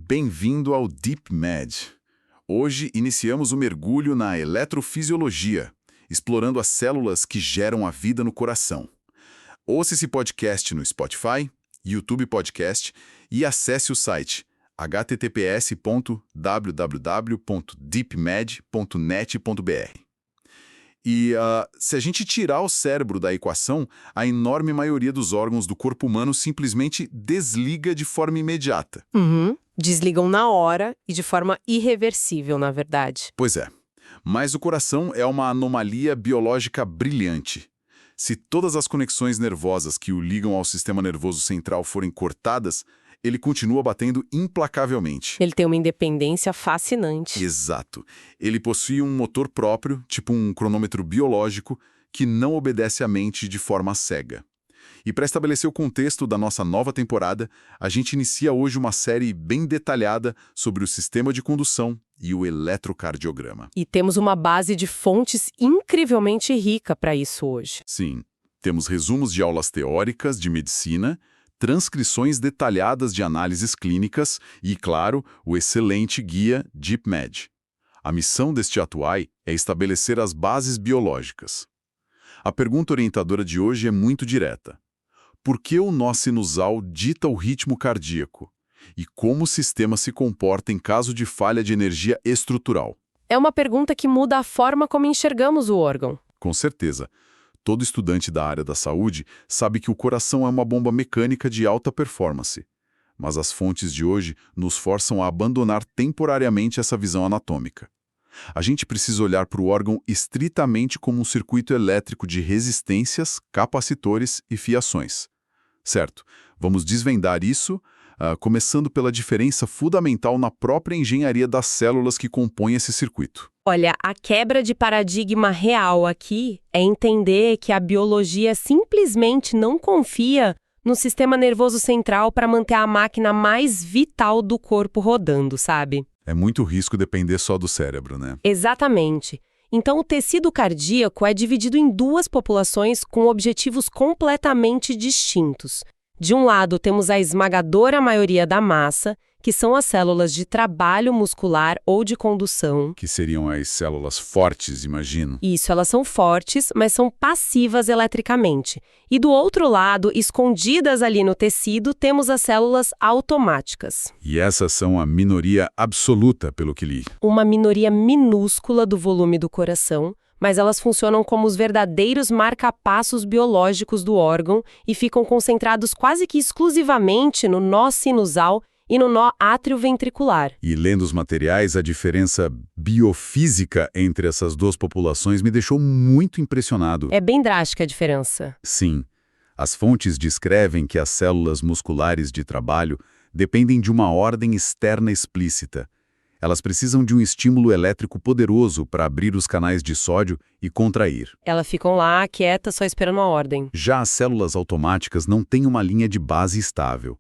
bem-vindo ao Deep Med. Hoje iniciamos o mergulho na eletrofisiologia, explorando as células que geram a vida no coração. Ouça esse podcast no Spotify, YouTube Podcast e acesse o site https://www.deepmed.net.br. E se a gente tirar o cérebro da equação, a enorme maioria dos órgãos do corpo humano simplesmente desliga de forma imediata. Desligam na hora e de forma irreversível, na verdade. Pois é, mas o coração é uma anomalia biológica brilhante. Se todas as conexões nervosas que o ligam ao sistema nervoso central forem cortadas, ele continua batendo implacavelmente. Ele tem uma independência fascinante. Exato. Ele possui um motor próprio, tipo um cronômetro biológico, que não obedece à mente de forma cega. E para estabelecer o contexto da nossa nova temporada, a gente inicia hoje uma série bem detalhada sobre o sistema de condução e o eletrocardiograma. E temos uma base de fontes incrivelmente rica para isso hoje. Sim, temos resumos de aulas teóricas de medicina, transcrições detalhadas de análises clínicas e, claro, o excelente guia DeepMed. A missão deste Atuai é estabelecer as bases biológicas. A pergunta orientadora de hoje é muito direta. Por que o nó sinusal dita o ritmo cardíaco? E como o sistema se comporta em caso de falha de energia estrutural? É uma pergunta que muda a forma como enxergamos o órgão. Com certeza. Todo estudante da área da saúde sabe que o coração é uma bomba mecânica de alta performance. Mas as fontes de hoje nos forçam a abandonar temporariamente essa visão anatômica. A gente precisa olhar para o órgão estritamente como um circuito elétrico de resistências, capacitores e fiações. Certo, vamos desvendar isso, começando pela diferença fundamental na própria engenharia das células que compõem esse circuito. Olha, a quebra de paradigma real aqui é entender que a biologia simplesmente não confia no sistema nervoso central para manter a máquina mais vital do corpo rodando, sabe? É muito risco depender só do cérebro, né? Exatamente. Então, o tecido cardíaco é dividido em duas populações com objetivos completamente distintos. De um lado, temos a esmagadora maioria da massa, que são as células de trabalho muscular ou de condução. Que seriam as células fortes, imagino. Isso, elas são fortes, mas são passivas eletricamente. E do outro lado, escondidas ali no tecido, temos as células automáticas. E essas são a minoria absoluta, pelo que li. Uma minoria minúscula do volume do coração, mas elas funcionam como os verdadeiros marca-passos biológicos do órgão e ficam concentrados quase que exclusivamente no nó sinusal e no nó átrio-ventricular. E lendo os materiais, a diferença biofísica entre essas duas populações me deixou muito impressionado. É bem drástica a diferença. Sim. As fontes descrevem que as células musculares de trabalho dependem de uma ordem externa explícita. Elas precisam de um estímulo elétrico poderoso para abrir os canais de sódio e contrair. Elas ficam lá, quietas, só esperando a ordem. Já as células automáticas não têm uma linha de base estável.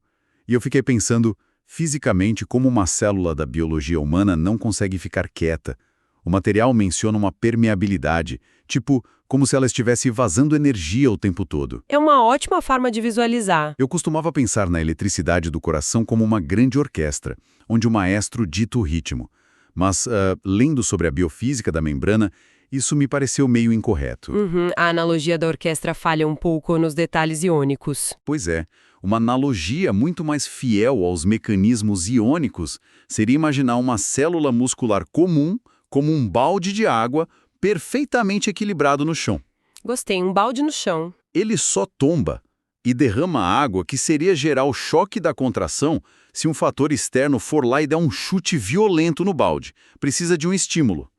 E eu fiquei pensando, fisicamente, como uma célula da biologia humana não consegue ficar quieta. O material menciona uma permeabilidade, tipo, como se ela estivesse vazando energia o tempo todo. É uma ótima forma de visualizar. Eu costumava pensar na eletricidade do coração como uma grande orquestra, onde o maestro dita o ritmo. Mas, lendo sobre a biofísica da membrana, isso me pareceu meio incorreto. A analogia da orquestra falha um pouco nos detalhes iônicos. Pois é, uma analogia muito mais fiel aos mecanismos iônicos seria imaginar uma célula muscular comum como um balde de água perfeitamente equilibrado no chão. Gostei, um balde no chão. Ele só tomba e derrama água que seria gerar o choque da contração se um fator externo for lá e der um chute violento no balde. Precisa de um estímulo.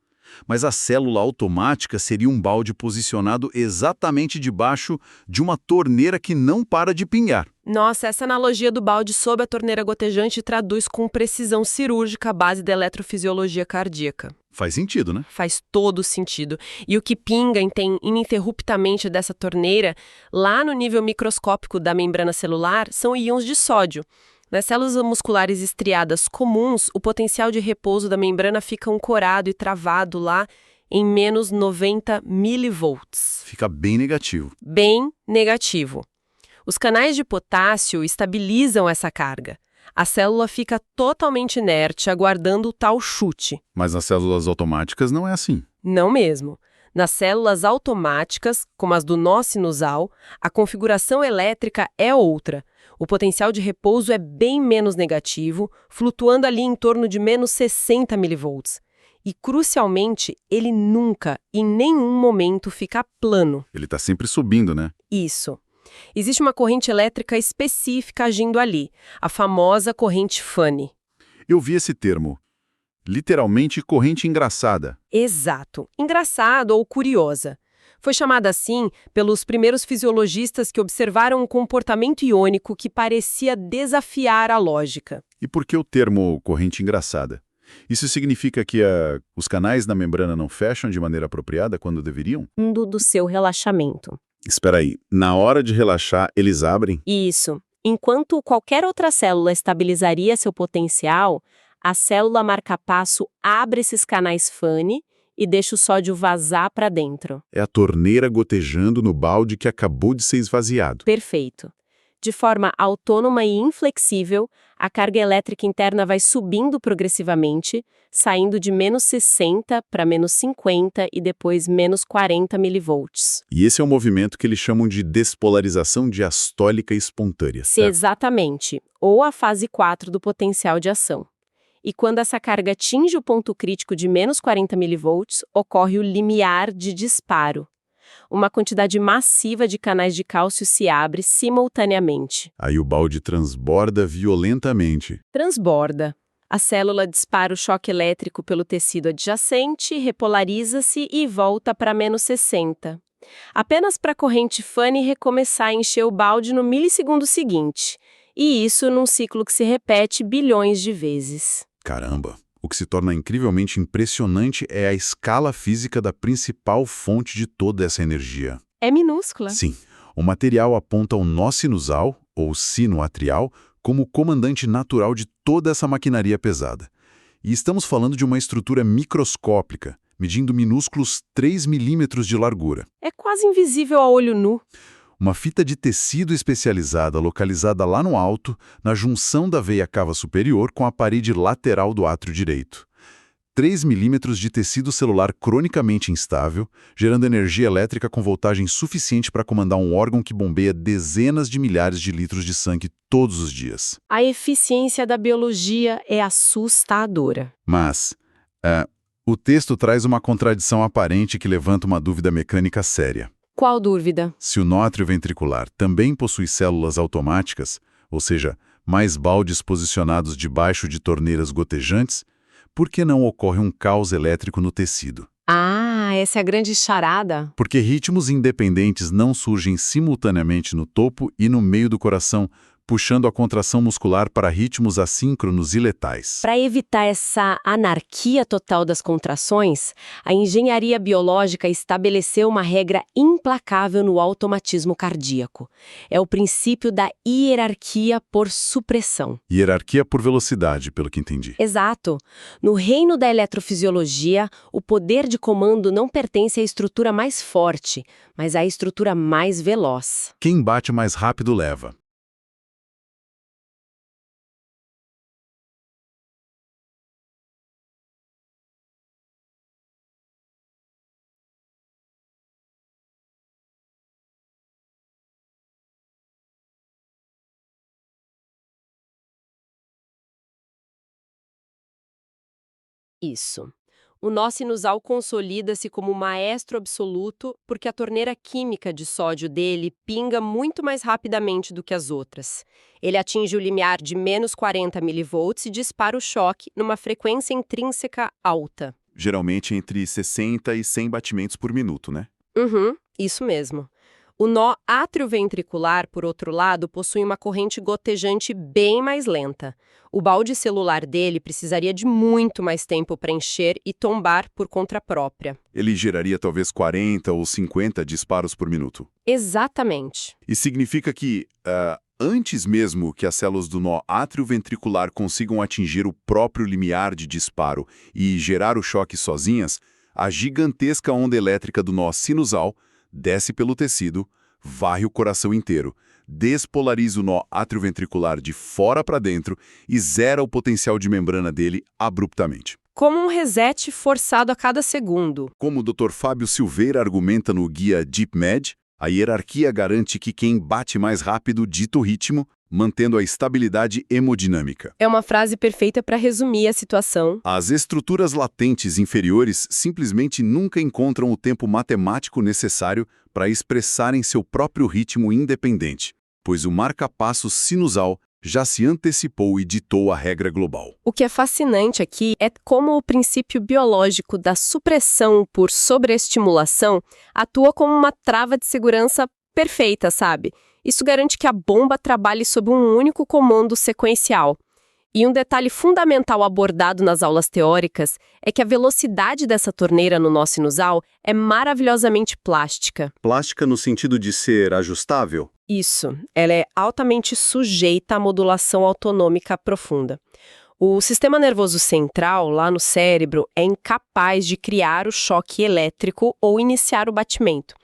Mas a célula automática seria um balde posicionado exatamente debaixo de uma torneira que não para de pingar. Nossa, essa analogia do balde sob a torneira gotejante traduz com precisão cirúrgica a base da eletrofisiologia cardíaca. Faz sentido, né? Faz todo sentido. E o que pinga ininterruptamente dessa torneira, lá no nível microscópico da membrana celular, são íons de sódio. Nas células musculares estriadas comuns, o potencial de repouso da membrana fica ancorado e travado lá em menos 90 milivolts. Fica bem negativo. Bem negativo. Os canais de potássio estabilizam essa carga. A célula fica totalmente inerte, aguardando o tal chute. Mas nas células automáticas não é assim. Não mesmo. Nas células automáticas, como as do nó sinusal, a configuração elétrica é outra. O potencial de repouso é bem menos negativo, flutuando ali em torno de menos 60 milivolts. E, crucialmente, ele nunca, em nenhum momento, fica plano. Ele está sempre subindo, né? Isso. Existe uma corrente elétrica específica agindo ali, a famosa corrente Fanny. Eu vi esse termo. Literalmente corrente engraçada. Exato. Engraçado ou curiosa. Foi chamada assim pelos primeiros fisiologistas que observaram um comportamento iônico que parecia desafiar a lógica. E por que o termo corrente engraçada? Isso significa que os canais na membrana não fecham de maneira apropriada quando deveriam? Do seu relaxamento. Espera aí, na hora de relaxar, eles abrem? Isso. Enquanto qualquer outra célula estabilizaria seu potencial, a célula marca-passo abre esses canais Fanny e deixa o sódio vazar para dentro. É a torneira gotejando no balde que acabou de ser esvaziado. Perfeito. De forma autônoma e inflexível, a carga elétrica interna vai subindo progressivamente, saindo de menos 60 para menos 50 e depois menos 40 milivolts. E esse é o movimento que eles chamam de despolarização diastólica espontânea. Certo? Exatamente, ou a fase 4 do potencial de ação. E quando essa carga atinge o ponto crítico de menos 40 milivolts, ocorre o limiar de disparo. Uma quantidade massiva de canais de cálcio se abre simultaneamente. Aí o balde transborda violentamente. Transborda. A célula dispara o choque elétrico pelo tecido adjacente, repolariza-se e volta para menos 60. Apenas para a corrente Fanny recomeçar a encher o balde no milissegundo seguinte. E isso num ciclo que se repete bilhões de vezes. Caramba! O que se torna incrivelmente impressionante é a escala física da principal fonte de toda essa energia. É minúscula. Sim, o material aponta o nó sinusal, ou sino atrial, como o comandante natural de toda essa maquinaria pesada. E estamos falando de uma estrutura microscópica, medindo minúsculos 3 milímetros de largura. É quase invisível a olho nu. Uma fita de tecido especializada localizada lá no alto, na junção da veia cava superior com a parede lateral do átrio direito. 3 milímetros de tecido celular cronicamente instável, gerando energia elétrica com voltagem suficiente para comandar um órgão que bombeia dezenas de milhares de litros de sangue todos os dias. A eficiência da biologia é assustadora. Mas, o texto traz uma contradição aparente que levanta uma dúvida mecânica séria. Qual dúvida? Se o nó atrioventricular também possui células automáticas, ou seja, mais baldes posicionados debaixo de torneiras gotejantes, por que não ocorre um caos elétrico no tecido? Ah, essa é a grande charada. Porque ritmos independentes não surgem simultaneamente no topo e no meio do coração, puxando a contração muscular para ritmos assíncronos e letais. Para evitar essa anarquia total das contrações, a engenharia biológica estabeleceu uma regra implacável no automatismo cardíaco. É o princípio da hierarquia por supressão. Hierarquia por velocidade, pelo que entendi. Exato. No reino da eletrofisiologia, o poder de comando não pertence à estrutura mais forte, mas à estrutura mais veloz. Quem bate mais rápido leva. Isso. O nó sinusal consolida-se como maestro absoluto porque a torneira química de sódio dele pinga muito mais rapidamente do que as outras. Ele atinge o limiar de menos 40 milivolts e dispara o choque numa frequência intrínseca alta. Geralmente entre 60 e 100 batimentos por minuto, né? Isso mesmo. O nó atrioventricular, por outro lado, possui uma corrente gotejante bem mais lenta. O balde celular dele precisaria de muito mais tempo para encher e tombar por conta própria. Ele geraria talvez 40 ou 50 disparos por minuto. Exatamente. E significa que, antes mesmo que as células do nó atrioventricular consigam atingir o próprio limiar de disparo e gerar o choque sozinhas, a gigantesca onda elétrica do nó sinusal desce pelo tecido, varre o coração inteiro, despolariza o nó atrioventricular de fora para dentro e zera o potencial de membrana dele abruptamente. Como um reset forçado a cada segundo. Como o Dr. Fábio Silveira argumenta no guia DeepMed, a hierarquia garante que quem bate mais rápido dita o ritmo, mantendo a estabilidade hemodinâmica. É uma frase perfeita para resumir a situação. As estruturas latentes inferiores simplesmente nunca encontram o tempo matemático necessário para expressarem seu próprio ritmo independente, pois o marca-passo sinusal já se antecipou e ditou a regra global. O que é fascinante aqui é como o princípio biológico da supressão por sobreestimulação atua como uma trava de segurança perfeita, sabe? Isso garante que a bomba trabalhe sob um único comando sequencial. E um detalhe fundamental abordado nas aulas teóricas é que a velocidade dessa torneira no nó sinusal é maravilhosamente plástica. Plástica no sentido de ser ajustável? Isso, ela é altamente sujeita à modulação autonômica profunda. O sistema nervoso central, lá no cérebro, é incapaz de criar o choque elétrico ou iniciar o batimento.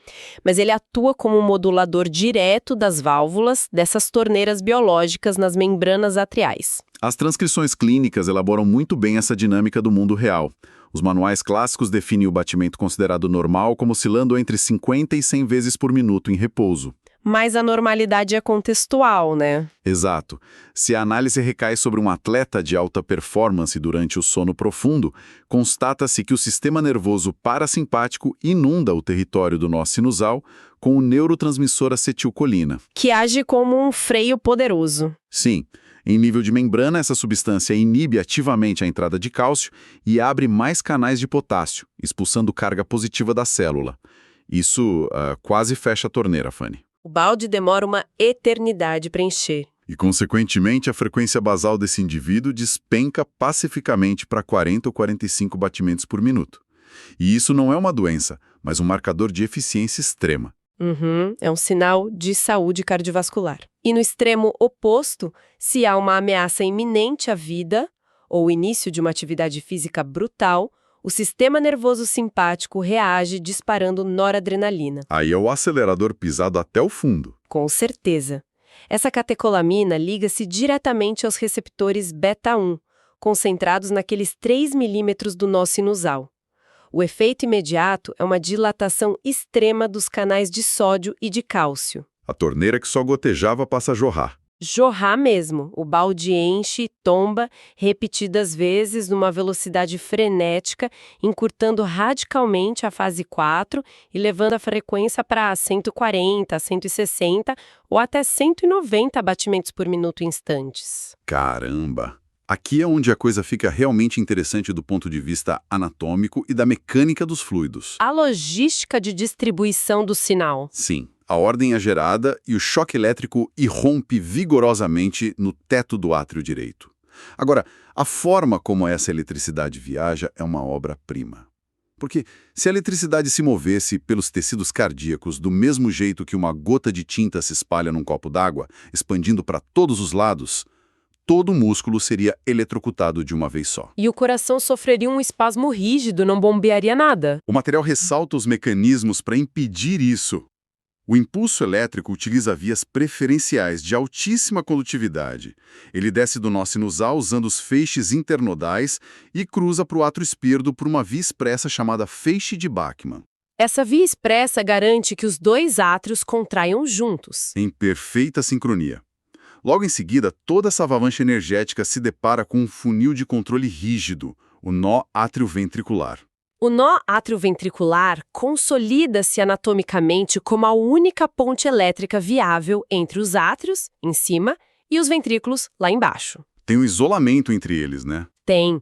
Mas ele atua como um modulador direto das válvulas dessas torneiras biológicas nas membranas atriais. As transcrições clínicas elaboram muito bem essa dinâmica do mundo real. Os manuais clássicos definem o batimento considerado normal como oscilando entre 50 e 100 vezes por minuto em repouso. Mas a normalidade é contextual, né? Exato. Se a análise recai sobre um atleta de alta performance durante o sono profundo, constata-se que o sistema nervoso parasimpático inunda o território do nó sinusal com o neurotransmissor acetilcolina. Que age como um freio poderoso. Sim. Em nível de membrana, essa substância inibe ativamente a entrada de cálcio e abre mais canais de potássio, expulsando carga positiva da célula. Isso quase fecha a torneira, Fanny. O balde demora uma eternidade para encher. E, consequentemente, a frequência basal desse indivíduo despenca pacificamente para 40 ou 45 batimentos por minuto. E isso não é uma doença, mas um marcador de eficiência extrema. É um sinal de saúde cardiovascular. E no extremo oposto, se há uma ameaça iminente à vida ou o início de uma atividade física brutal, o sistema nervoso simpático reage disparando noradrenalina. Aí é o acelerador pisado até o fundo. Com certeza. Essa catecolamina liga-se diretamente aos receptores beta-1, concentrados naqueles 3 milímetros do nó sinusal. O efeito imediato é uma dilatação extrema dos canais de sódio e de cálcio. A torneira que só gotejava passa a jorrar. Jorrar mesmo. O balde enche e tomba repetidas vezes numa velocidade frenética, encurtando radicalmente a fase 4 e levando a frequência para 140, 160 ou até 190 batimentos por minuto instantes. Caramba! Aqui é onde a coisa fica realmente interessante do ponto de vista anatômico e da mecânica dos fluidos. A logística de distribuição do sinal. Sim, a ordem é gerada e o choque elétrico irrompe vigorosamente no teto do átrio direito. Agora, a forma como essa eletricidade viaja é uma obra-prima. Porque se a eletricidade se movesse pelos tecidos cardíacos do mesmo jeito que uma gota de tinta se espalha num copo d'água, expandindo para todos os lados, todo o músculo seria eletrocutado de uma vez só. E o coração sofreria um espasmo rígido, não bombearia nada. O material ressalta os mecanismos para impedir isso. O impulso elétrico utiliza vias preferenciais de altíssima condutividade. Ele desce do nó sinusal usando os feixes internodais e cruza para o átrio esquerdo por uma via expressa chamada feixe de Bachmann. Essa via expressa garante que os dois átrios contraiam juntos. Em perfeita sincronia. Logo em seguida, toda essa avalanche energética se depara com um funil de controle rígido, o nó atrioventricular. O nó atrioventricular consolida-se anatomicamente como a única ponte elétrica viável entre os átrios, em cima, e os ventrículos, lá embaixo. Tem um isolamento entre eles, né? Tem.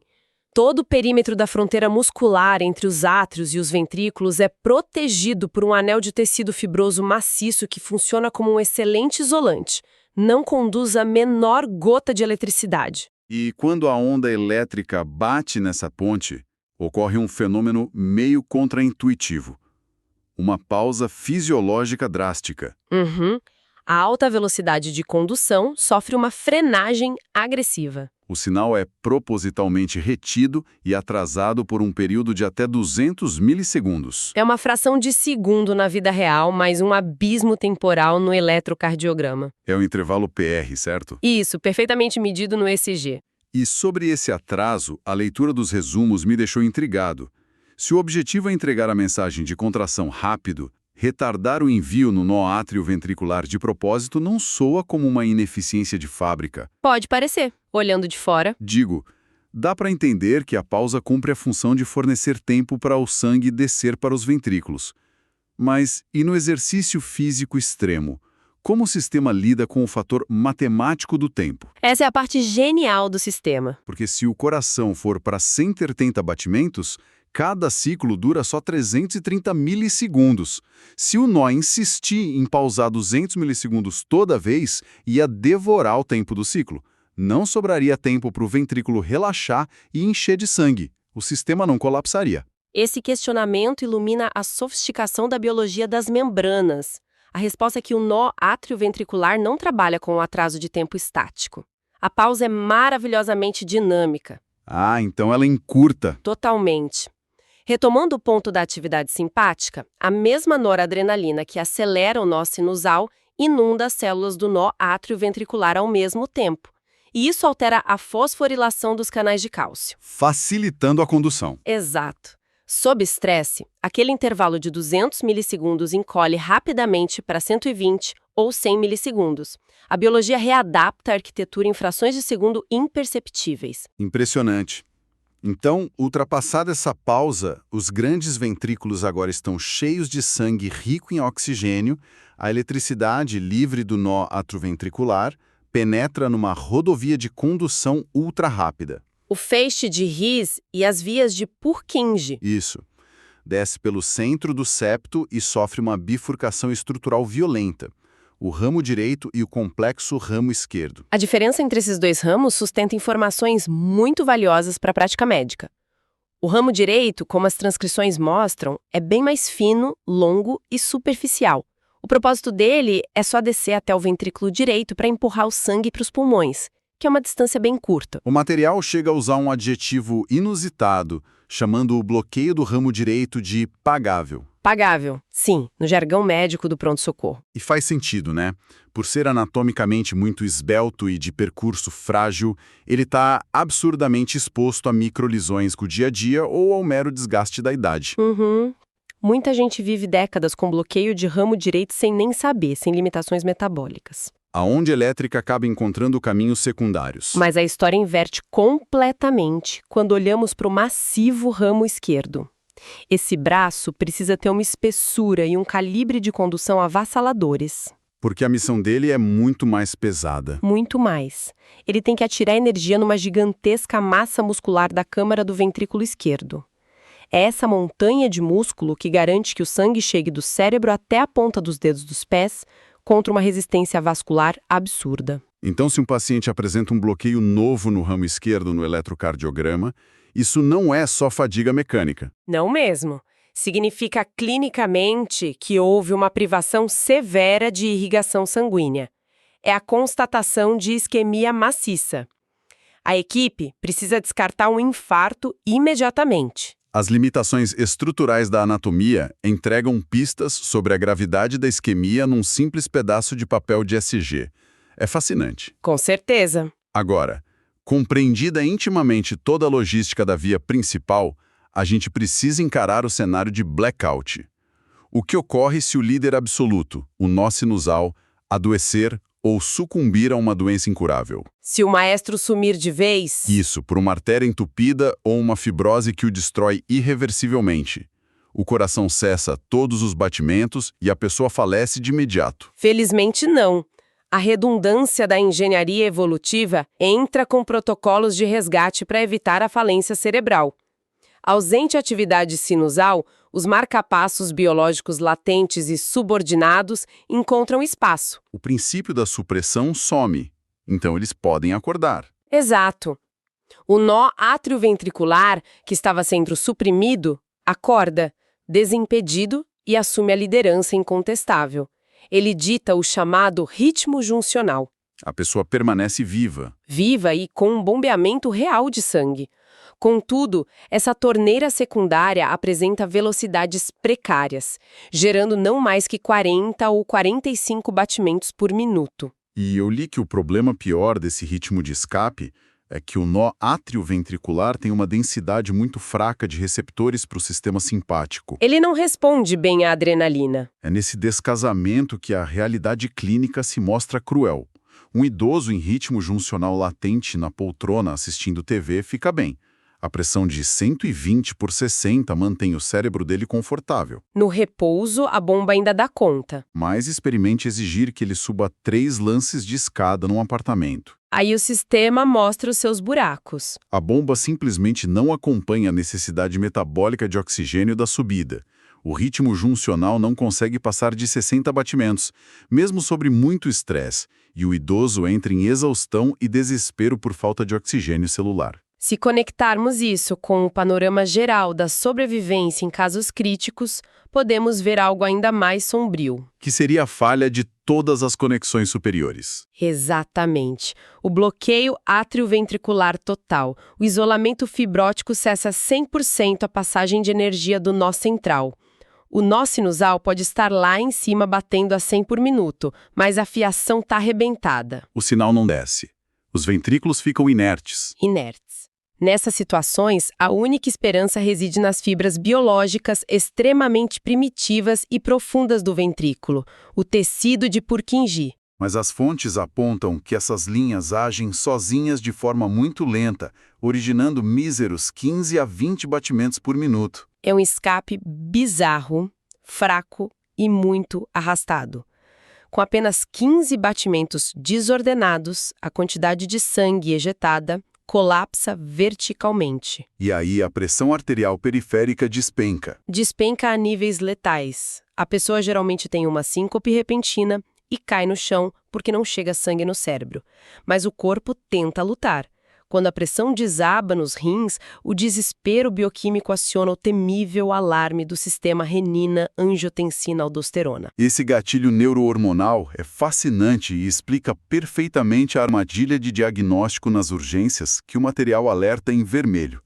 Todo o perímetro da fronteira muscular entre os átrios e os ventrículos é protegido por um anel de tecido fibroso maciço que funciona como um excelente isolante. Não conduz a menor gota de eletricidade. E quando a onda elétrica bate nessa ponte, ocorre um fenômeno meio contraintuitivo. Uma pausa fisiológica drástica. A alta velocidade de condução sofre uma frenagem agressiva. O sinal é propositalmente retido e atrasado por um período de até 200 milissegundos. É uma fração de segundo na vida real, mais um abismo temporal no eletrocardiograma. É o intervalo PR, certo? Isso, perfeitamente medido no ECG. E sobre esse atraso, a leitura dos resumos me deixou intrigado. Se o objetivo é entregar a mensagem de contração rápido, retardar o envio no nó átrio-ventricular de propósito não soa como uma ineficiência de fábrica. Pode parecer, olhando de fora. Digo, dá para entender que a pausa cumpre a função de fornecer tempo para o sangue descer para os ventrículos. Mas, e no exercício físico extremo? Como o sistema lida com o fator matemático do tempo? Essa é a parte genial do sistema. Porque se o coração for para 180 batimentos, cada ciclo dura só 330 milissegundos. Se o nó insistir em pausar 200 milissegundos toda vez, ia devorar o tempo do ciclo. Não sobraria tempo para o ventrículo relaxar e encher de sangue. O sistema não colapsaria. Esse questionamento ilumina a sofisticação da biologia das membranas. A resposta é que o nó átrio-ventricular não trabalha com o atraso de tempo estático. A pausa é maravilhosamente dinâmica. Ah, então ela encurta. Totalmente. Retomando o ponto da atividade simpática, a mesma noradrenalina que acelera o nó sinusal inunda as células do nó átrio-ventricular ao mesmo tempo. E isso altera a fosforilação dos canais de cálcio. Facilitando a condução. Exato. Sob estresse, aquele intervalo de 200 milissegundos encolhe rapidamente para 120 ou 100 milissegundos. A biologia readapta a arquitetura em frações de segundo imperceptíveis. Impressionante. Então, ultrapassada essa pausa, os grandes ventrículos agora estão cheios de sangue rico em oxigênio, a eletricidade livre do nó atroventricular penetra numa rodovia de condução ultra rápida. O feixe de His e as vias de Purkinje. Isso. Desce pelo centro do septo e sofre uma bifurcação estrutural violenta. O ramo direito e o complexo ramo esquerdo. A diferença entre esses dois ramos sustenta informações muito valiosas para a prática médica. O ramo direito, como as transcrições mostram, é bem mais fino, longo e superficial. O propósito dele é só descer até o ventrículo direito para empurrar o sangue para os pulmões, que é uma distância bem curta. O material chega a usar um adjetivo inusitado, chamando o bloqueio do ramo direito de pagável. Pagável, sim, no jargão médico do pronto-socorro. E faz sentido, né? Por ser anatomicamente muito esbelto e de percurso frágil, ele está absurdamente exposto a microlisões com o dia a dia ou ao mero desgaste da idade. Muita gente vive décadas com bloqueio de ramo direito sem nem saber, sem limitações metabólicas. A onda elétrica acaba encontrando caminhos secundários. Mas a história inverte completamente quando olhamos para o massivo ramo esquerdo. Esse braço precisa ter uma espessura e um calibre de condução avassaladores. Porque a missão dele é muito mais pesada. Muito mais. Ele tem que atirar energia numa gigantesca massa muscular da câmara do ventrículo esquerdo. É essa montanha de músculo que garante que o sangue chegue do cérebro até a ponta dos dedos dos pés contra uma resistência vascular absurda. Então, se um paciente apresenta um bloqueio novo no ramo esquerdo no eletrocardiograma, isso não é só fadiga mecânica. Não mesmo. Significa clinicamente que houve uma privação severa de irrigação sanguínea. É a constatação de isquemia maciça. A equipe precisa descartar um infarto imediatamente. As limitações estruturais da anatomia entregam pistas sobre a gravidade da isquemia num simples pedaço de papel de ECG. É fascinante. Com certeza. Agora, compreendida intimamente toda a logística da via principal, a gente precisa encarar o cenário de blackout. O que ocorre se o líder absoluto, o nó sinusal, adoecer ou sucumbir a uma doença incurável? Se o maestro sumir de vez... Isso, por uma artéria entupida ou uma fibrose que o destrói irreversivelmente. O coração cessa todos os batimentos e a pessoa falece de imediato. Felizmente não. A redundância da engenharia evolutiva entra com protocolos de resgate para evitar a falência cerebral. Ausente atividade sinusal, os marcapassos biológicos latentes e subordinados encontram espaço. O princípio da supressão some, então eles podem acordar. Exato. O nó átrio-ventricular, que estava sendo suprimido, acorda, desimpedido e assume a liderança incontestável. Ele dita o chamado ritmo juncional. A pessoa permanece viva. Viva e com um bombeamento real de sangue. Contudo, essa torneira secundária apresenta velocidades precárias, gerando não mais que 40 ou 45 batimentos por minuto. E eu li que o problema pior desse ritmo de escape é que o nó átrio-ventricular tem uma densidade muito fraca de receptores para o sistema simpático. Ele não responde bem à adrenalina. É nesse descasamento que a realidade clínica se mostra cruel. Um idoso em ritmo juncional latente na poltrona assistindo TV fica bem. A pressão de 120 por 60 mantém o cérebro dele confortável. No repouso, a bomba ainda dá conta. Mas experimente exigir que ele suba 3 lances de escada num apartamento. Aí o sistema mostra os seus buracos. A bomba simplesmente não acompanha a necessidade metabólica de oxigênio da subida. O ritmo juncional não consegue passar de 60 batimentos, mesmo sobre muito estresse, e o idoso entra em exaustão e desespero por falta de oxigênio celular. Se conectarmos isso com o panorama geral da sobrevivência em casos críticos, podemos ver algo ainda mais sombrio. Que seria a falha de todas as conexões superiores. Exatamente. O bloqueio átrio-ventricular total. O isolamento fibrótico cessa 100% a passagem de energia do nó central. O nó sinusal pode estar lá em cima batendo a 100 por minuto, mas a fiação está arrebentada. O sinal não desce. Os ventrículos ficam inertes. Nessas situações, a única esperança reside nas fibras biológicas extremamente primitivas e profundas do ventrículo, o tecido de Purkinje. Mas as fontes apontam que essas linhas agem sozinhas de forma muito lenta, originando míseros 15 a 20 batimentos por minuto. É um escape bizarro, fraco e muito arrastado. Com apenas 15 batimentos desordenados, a quantidade de sangue ejetada colapsa verticalmente. E aí a pressão arterial periférica despenca. Despenca a níveis letais. A pessoa geralmente tem uma síncope repentina e cai no chão porque não chega sangue no cérebro. Mas o corpo tenta lutar. Quando a pressão desaba nos rins, o desespero bioquímico aciona o temível alarme do sistema renina-angiotensina-aldosterona. Esse gatilho neurohormonal é fascinante e explica perfeitamente a armadilha de diagnóstico nas urgências que o material alerta em vermelho.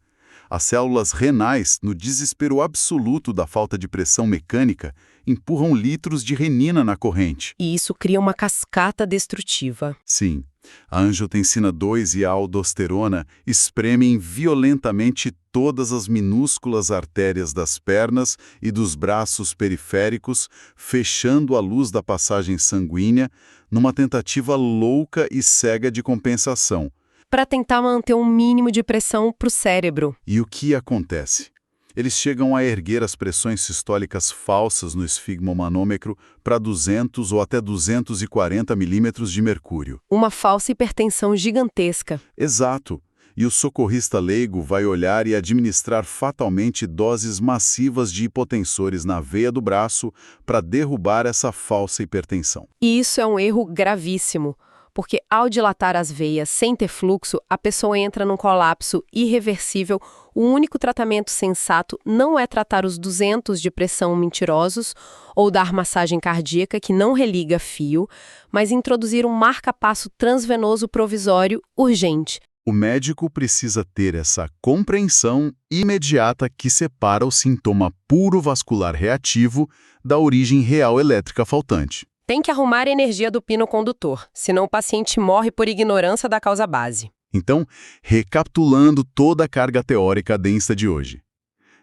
As células renais, no desespero absoluto da falta de pressão mecânica, empurram litros de renina na corrente. E isso cria uma cascata destrutiva. Sim. A angiotensina 2 e a aldosterona espremem violentamente todas as minúsculas artérias das pernas e dos braços periféricos, fechando a luz da passagem sanguínea numa tentativa louca e cega de compensação. Para tentar manter um mínimo de pressão para o cérebro. E o que acontece? Eles chegam a erguer as pressões sistólicas falsas no esfigmomanômetro para 200 ou até 240 milímetros de mercúrio. Uma falsa hipertensão gigantesca. Exato. E o socorrista leigo vai olhar e administrar fatalmente doses massivas de hipotensores na veia do braço para derrubar essa falsa hipertensão. E isso é um erro gravíssimo. Porque ao dilatar as veias sem ter fluxo, a pessoa entra num colapso irreversível. O único tratamento sensato não é tratar os 200 de pressão mentirosos ou dar massagem cardíaca que não religa fio, mas introduzir um marca-passo transvenoso provisório urgente. O médico precisa ter essa compreensão imediata que separa o sintoma puro vascular reativo da origem real elétrica faltante. Tem que arrumar a energia do pino condutor, senão o paciente morre por ignorância da causa base. Então, recapitulando toda a carga teórica densa de hoje.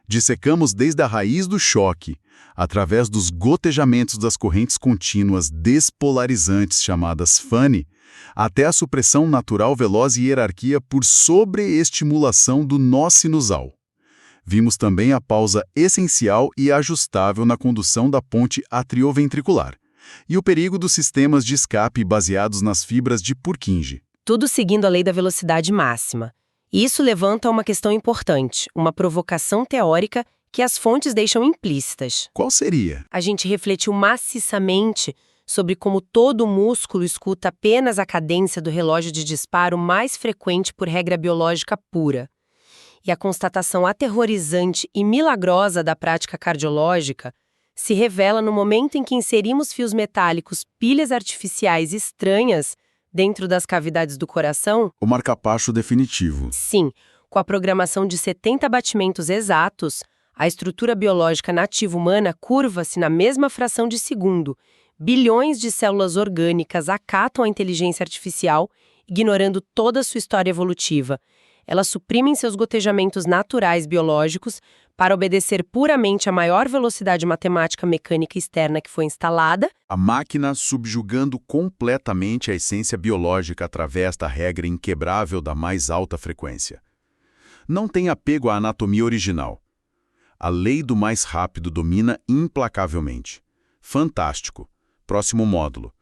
Dissecamos desde a raiz do choque, através dos gotejamentos das correntes contínuas despolarizantes chamadas FANI, até a supressão natural veloz e hierarquia por sobreestimulação do nó sinusal. Vimos também a pausa essencial e ajustável na condução da ponte atrioventricular. E o perigo dos sistemas de escape baseados nas fibras de Purkinje. Tudo seguindo a lei da velocidade máxima. E isso levanta uma questão importante, uma provocação teórica que as fontes deixam implícitas. Qual seria? A gente refletiu maciçamente sobre como todo músculo escuta apenas a cadência do relógio de disparo mais frequente por regra biológica pura. E a constatação aterrorizante e milagrosa da prática cardiológica se revela no momento em que inserimos fios metálicos, pilhas artificiais estranhas dentro das cavidades do coração? O marca-passo definitivo. Sim, com a programação de 70 batimentos exatos, a estrutura biológica nativa humana curva-se na mesma fração de segundo. Bilhões de células orgânicas acatam a inteligência artificial, ignorando toda a sua história evolutiva. Elas suprimem seus gotejamentos naturais biológicos para obedecer puramente à maior velocidade matemática mecânica externa que foi instalada. A máquina subjugando completamente a essência biológica através da regra inquebrável da mais alta frequência. Não tem apego à anatomia original. A lei do mais rápido domina implacavelmente. Fantástico. Próximo módulo.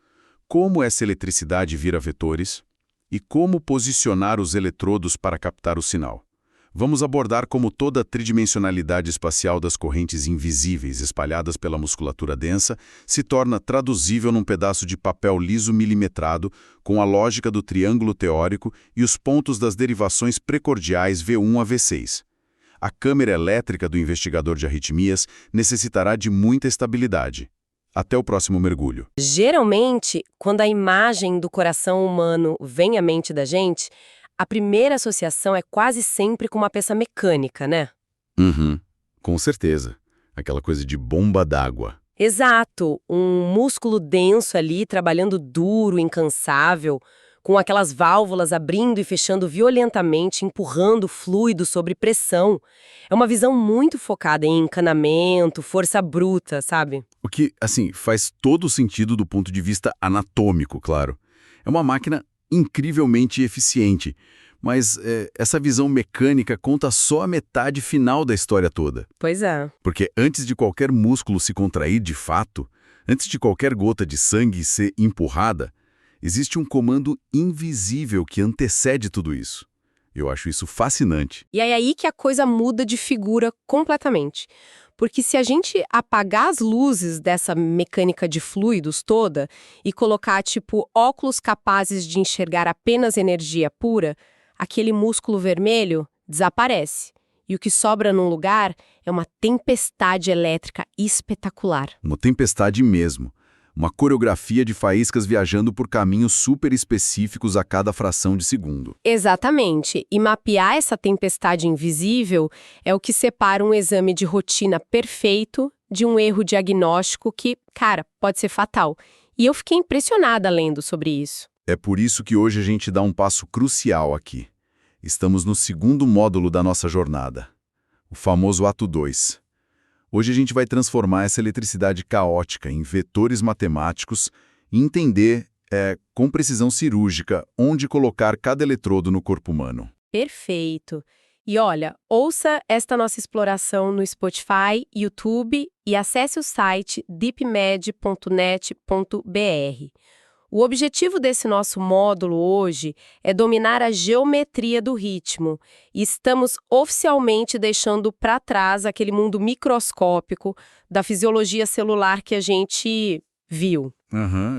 Como essa eletricidade vira vetores e como posicionar os eletrodos para captar o sinal. Vamos abordar como toda a tridimensionalidade espacial das correntes invisíveis espalhadas pela musculatura densa se torna traduzível num pedaço de papel liso milimetrado com a lógica do triângulo teórico e os pontos das derivações precordiais V1 a V6. A câmera elétrica do investigador de arritmias necessitará de muita estabilidade. Até o próximo mergulho. Geralmente, quando a imagem do coração humano vem à mente da gente, a primeira associação é quase sempre com uma peça mecânica, né? Com certeza. Aquela coisa de bomba d'água. Exato, um músculo denso ali, trabalhando duro, incansável, com aquelas válvulas abrindo e fechando violentamente, empurrando fluido sobre pressão. É uma visão muito focada em encanamento, força bruta, sabe? O que, assim, faz todo sentido do ponto de vista anatômico, claro. É uma máquina incrivelmente eficiente, mas essa visão mecânica conta só a metade final da história toda. Pois é. Porque antes de qualquer músculo se contrair de fato, antes de qualquer gota de sangue ser empurrada, existe um comando invisível que antecede tudo isso. Eu acho isso fascinante. E é aí que a coisa muda de figura completamente. Porque se a gente apagar as luzes dessa mecânica de fluidos toda e colocar, tipo, óculos capazes de enxergar apenas energia pura, aquele músculo vermelho desaparece. E o que sobra num lugar é uma tempestade elétrica espetacular. Uma tempestade mesmo. Uma coreografia de faíscas viajando por caminhos super específicos a cada fração de segundo. Exatamente. E mapear essa tempestade invisível é o que separa um exame de rotina perfeito de um erro diagnóstico que, cara, pode ser fatal. E eu fiquei impressionada lendo sobre isso. É por isso que hoje a gente dá um passo crucial aqui. Estamos no segundo módulo da nossa jornada, o famoso ato 2. Hoje a gente vai transformar essa eletricidade caótica em vetores matemáticos e entender, com precisão cirúrgica, onde colocar cada eletrodo no corpo humano. Perfeito. E olha, ouça esta nossa exploração no Spotify, YouTube e acesse o site deepmed.net.br. O objetivo desse nosso módulo hoje é dominar a geometria do ritmo e estamos oficialmente deixando para trás aquele mundo microscópico da fisiologia celular que a gente viu.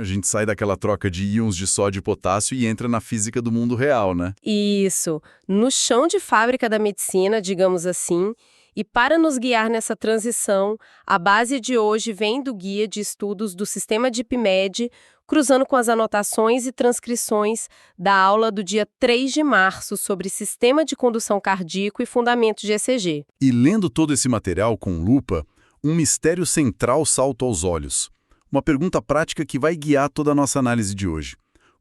A gente sai daquela troca de íons de sódio e potássio e entra na física do mundo real, né? Isso, no chão de fábrica da medicina, digamos assim. E para nos guiar nessa transição, a base de hoje vem do guia de estudos do sistema DeepMed, cruzando com as anotações e transcrições da aula do dia 3 de março sobre sistema de condução cardíaco e fundamentos de ECG. E lendo todo esse material com lupa, um mistério central salta aos olhos. Uma pergunta prática que vai guiar toda a nossa análise de hoje.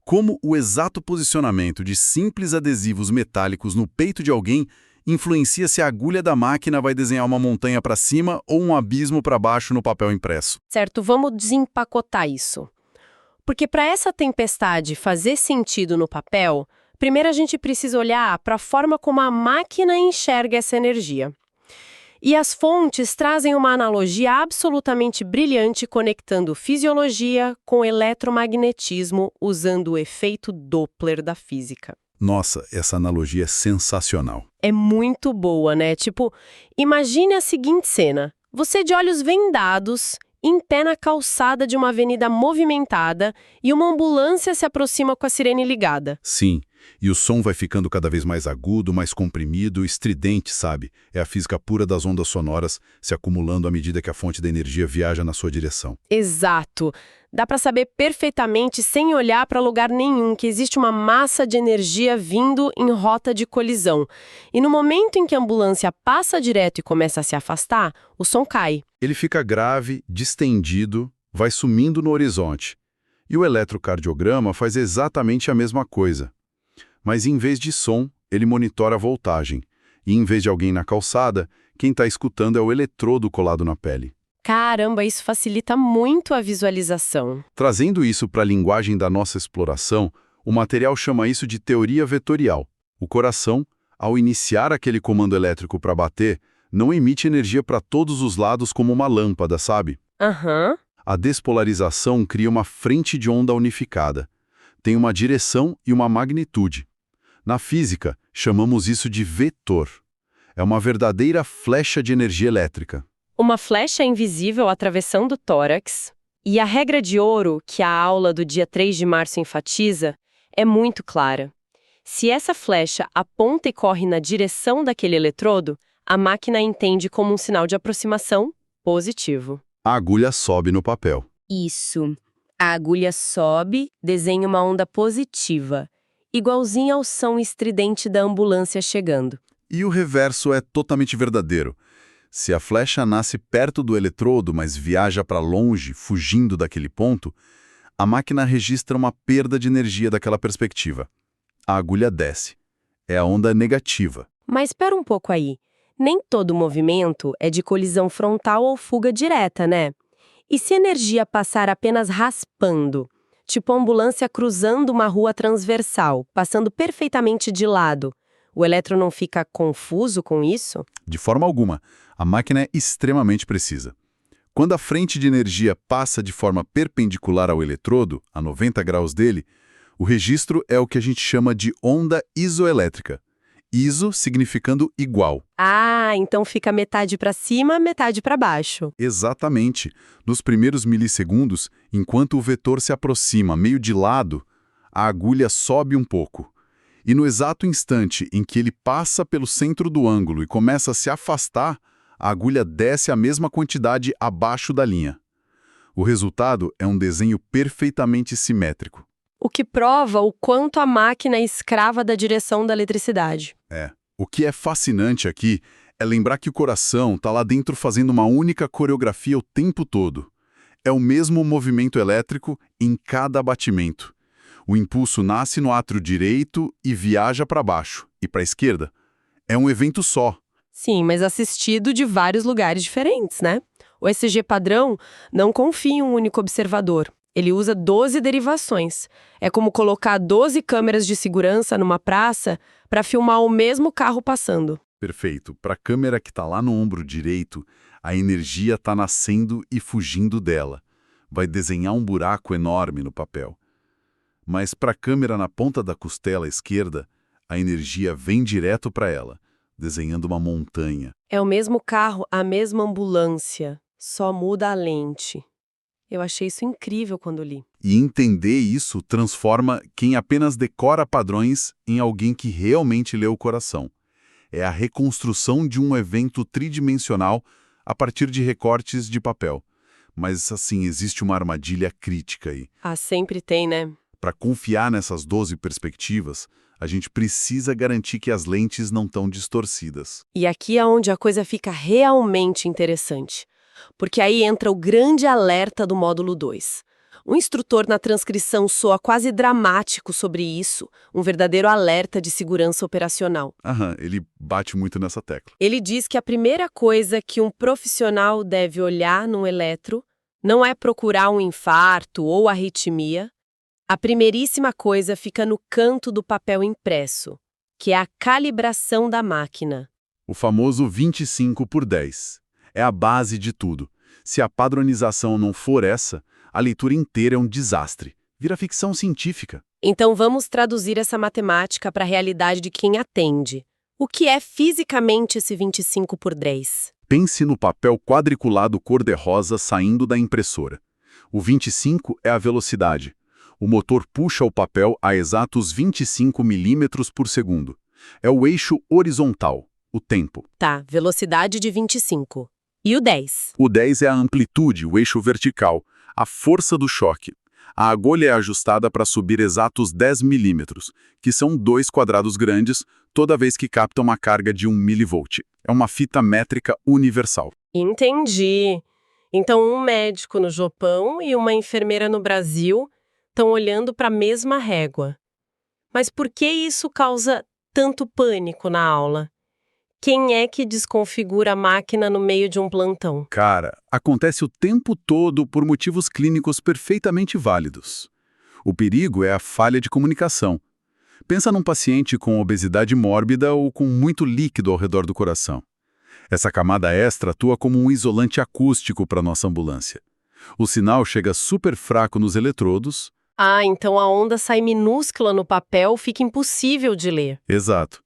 Como o exato posicionamento de simples adesivos metálicos no peito de alguém influencia se a agulha da máquina vai desenhar uma montanha para cima ou um abismo para baixo no papel impresso? Certo, vamos desempacotar isso. Porque para essa tempestade fazer sentido no papel, primeiro a gente precisa olhar para a forma como a máquina enxerga essa energia. E as fontes trazem uma analogia absolutamente brilhante conectando fisiologia com eletromagnetismo usando o efeito Doppler da física. Nossa, essa analogia é sensacional. É muito boa, né? Tipo, imagine a seguinte cena. Você de olhos vendados, em pé na calçada de uma avenida movimentada e uma ambulância se aproxima com a sirene ligada. Sim, E o som vai ficando cada vez mais agudo, mais comprimido, estridente, sabe? É a física pura das ondas sonoras se acumulando à medida que a fonte da energia viaja na sua direção. Exato. Dá para saber perfeitamente, sem olhar para lugar nenhum, que existe uma massa de energia vindo em rota de colisão. E no momento em que a ambulância passa direto e começa a se afastar, o som cai. Ele fica grave, distendido, vai sumindo no horizonte. E o eletrocardiograma faz exatamente a mesma coisa. Mas em vez de som, ele monitora a voltagem. E em vez de alguém na calçada, quem está escutando é o eletrodo colado na pele. Caramba, isso facilita muito a visualização. Trazendo isso para a linguagem da nossa exploração, o material chama isso de teoria vetorial. O coração, ao iniciar aquele comando elétrico para bater, não emite energia para todos os lados como uma lâmpada, sabe? Aham. A despolarização cria uma frente de onda unificada. Tem uma direção e uma magnitude. Na física, chamamos isso de vetor. É uma verdadeira flecha de energia elétrica. Uma flecha invisível atravessando o tórax. E a regra de ouro, que a aula do dia 3 de março enfatiza, é muito clara. Se essa flecha aponta e corre na direção daquele eletrodo, a máquina entende como um sinal de aproximação positivo. A agulha sobe no papel. Isso. A agulha sobe, desenha uma onda positiva, igualzinha ao som estridente da ambulância chegando. E o reverso é totalmente verdadeiro. Se a flecha nasce perto do eletrodo, mas viaja para longe, fugindo daquele ponto, a máquina registra uma perda de energia daquela perspectiva. A agulha desce. É a onda negativa. Mas espera um pouco aí. Nem todo movimento é de colisão frontal ou fuga direta, né? E se a energia passar apenas raspando, tipo a ambulância cruzando uma rua transversal, passando perfeitamente de lado, o elétron não fica confuso com isso? De forma alguma. A máquina é extremamente precisa. Quando a frente de energia passa de forma perpendicular ao eletrodo, a 90 graus dele, o registro é o que a gente chama de onda isoelétrica. Iso significando igual. Ah, então fica metade para cima, metade para baixo. Exatamente. Nos primeiros milissegundos, enquanto o vetor se aproxima meio de lado, a agulha sobe um pouco. E no exato instante em que ele passa pelo centro do ângulo e começa a se afastar, a agulha desce a mesma quantidade abaixo da linha. O resultado é um desenho perfeitamente simétrico. O que prova o quanto a máquina é escrava da direção da eletricidade. O que é fascinante aqui é lembrar que o coração está lá dentro fazendo uma única coreografia o tempo todo. É o mesmo movimento elétrico em cada batimento. O impulso nasce no átrio direito e viaja para baixo e para a esquerda. É um evento só. Sim, mas assistido de vários lugares diferentes, né? O ECG padrão não confia em um único observador. Ele usa 12 derivações. É como colocar 12 câmeras de segurança numa praça para filmar o mesmo carro passando. Perfeito. Para a câmera que está lá no ombro direito, a energia está nascendo e fugindo dela. Vai desenhar um buraco enorme no papel. Mas para a câmera na ponta da costela esquerda, a energia vem direto para ela, desenhando uma montanha. É o mesmo carro, a mesma ambulância, só muda a lente. Eu achei isso incrível quando li. E entender isso transforma quem apenas decora padrões em alguém que realmente lê o coração. É a reconstrução de um evento tridimensional a partir de recortes de papel. Mas, assim, existe uma armadilha crítica aí. Ah, sempre tem, né? Para confiar nessas 12 perspectivas, a gente precisa garantir que as lentes não estão distorcidas. E aqui é onde a coisa fica realmente interessante. Porque aí entra o grande alerta do módulo 2. O instrutor na transcrição soa quase dramático sobre isso, um verdadeiro alerta de segurança operacional. Ele bate muito nessa tecla. Ele diz que a primeira coisa que um profissional deve olhar num eletro não é procurar um infarto ou arritmia. A primeiríssima coisa fica no canto do papel impresso, que é a calibração da máquina. O famoso 25/10. É a base de tudo. Se a padronização não for essa, a leitura inteira é um desastre. Vira ficção científica. Então vamos traduzir essa matemática para a realidade de quem atende. O que é fisicamente esse 25/10? Pense no papel quadriculado cor-de-rosa saindo da impressora. O 25 é a velocidade. O motor puxa o papel a exatos 25 milímetros por segundo. É o eixo horizontal, o tempo. Tá, velocidade de 25. E o 10? O 10 é a amplitude, o eixo vertical, a força do choque. A agulha é ajustada para subir exatos 10 milímetros, que são 2 quadrados grandes, toda vez que capta uma carga de 1 milivolt. É uma fita métrica universal. Entendi. Então, um médico no Japão e uma enfermeira no Brasil estão olhando para a mesma régua. Mas por que isso causa tanto pânico na aula? Quem é que desconfigura a máquina no meio de um plantão? Cara, acontece o tempo todo por motivos clínicos perfeitamente válidos. O perigo é a falha de comunicação. Pensa num paciente com obesidade mórbida ou com muito líquido ao redor do coração. Essa camada extra atua como um isolante acústico para nossa ambulância. O sinal chega super fraco nos eletrodos. Ah, então a onda sai minúscula no papel, fica impossível de ler. Exato.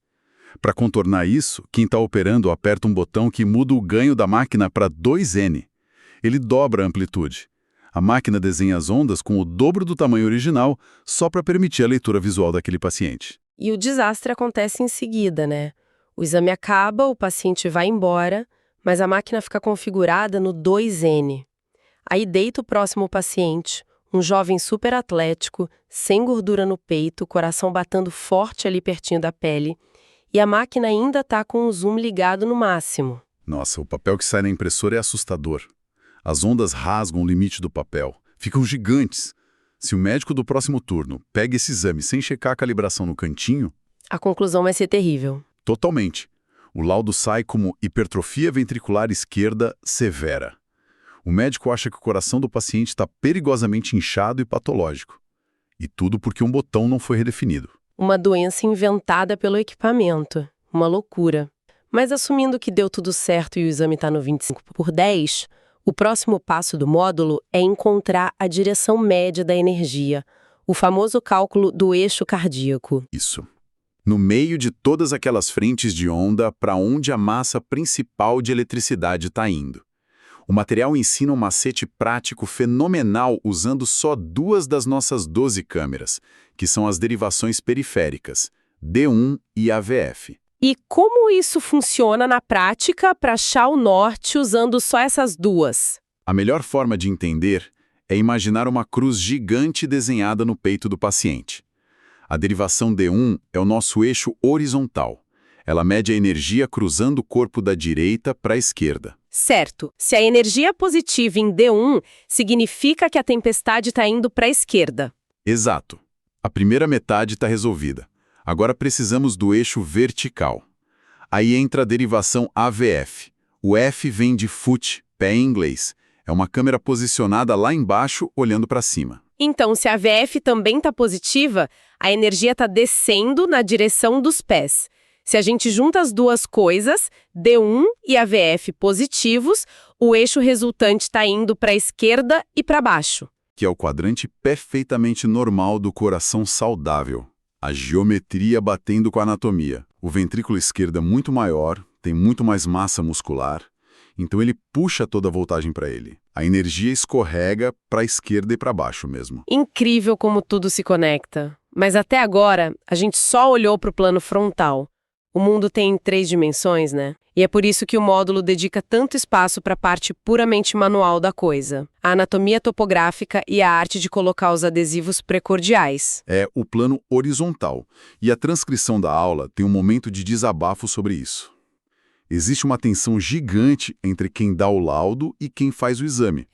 Para contornar isso, quem está operando aperta um botão que muda o ganho da máquina para 2N. Ele dobra a amplitude. A máquina desenha as ondas com o dobro do tamanho original só para permitir a leitura visual daquele paciente. E o desastre acontece em seguida, né? O exame acaba, o paciente vai embora, mas a máquina fica configurada no 2N. Aí deita o próximo paciente, um jovem super atlético, sem gordura no peito, coração batendo forte ali pertinho da pele, e a máquina ainda está com o zoom ligado no máximo. Nossa, o papel que sai na impressora é assustador. As ondas rasgam o limite do papel, ficam gigantes. Se o médico do próximo turno pega esse exame sem checar a calibração no cantinho... A conclusão vai ser terrível. Totalmente. O laudo sai como hipertrofia ventricular esquerda severa. O médico acha que o coração do paciente está perigosamente inchado e patológico. E tudo porque um botão não foi redefinido. Uma doença inventada pelo equipamento. Uma loucura. Mas assumindo que deu tudo certo e o exame está no 25/10, o próximo passo do módulo é encontrar a direção média da energia, o famoso cálculo do eixo cardíaco. Isso. No meio de todas aquelas frentes de onda, para onde a massa principal de eletricidade está indo. O material ensina um macete prático fenomenal usando só 2 das nossas 12 câmeras, que são as derivações periféricas, D1 e AVF. E como isso funciona na prática para achar o norte usando só essas 2? A melhor forma de entender é imaginar uma cruz gigante desenhada no peito do paciente. A derivação D1 é o nosso eixo horizontal. Ela mede a energia cruzando o corpo da direita para a esquerda. Certo. Se a energia é positiva em D1, significa que a tempestade está indo para a esquerda. Exato. A primeira metade está resolvida. Agora precisamos do eixo vertical. Aí entra a derivação AVF. O F vem de foot, pé em inglês. É uma câmera posicionada lá embaixo, olhando para cima. Então, se a AVF também está positiva, a energia está descendo na direção dos pés. Se a gente junta as duas coisas, D1 e AVF positivos, o eixo resultante está indo para a esquerda e para baixo. Que é o quadrante perfeitamente normal do coração saudável. A geometria batendo com a anatomia. O ventrículo esquerdo é muito maior, tem muito mais massa muscular, então ele puxa toda a voltagem para ele. A energia escorrega para a esquerda e para baixo mesmo. Incrível como tudo se conecta. Mas até agora, a gente só olhou para o plano frontal. O mundo tem 3 dimensões, né? E é por isso que o módulo dedica tanto espaço para a parte puramente manual da coisa. A anatomia topográfica e a arte de colocar os adesivos precordiais. É o plano horizontal. E a transcrição da aula tem um momento de desabafo sobre isso. Existe uma tensão gigante entre quem dá o laudo e quem faz o exame.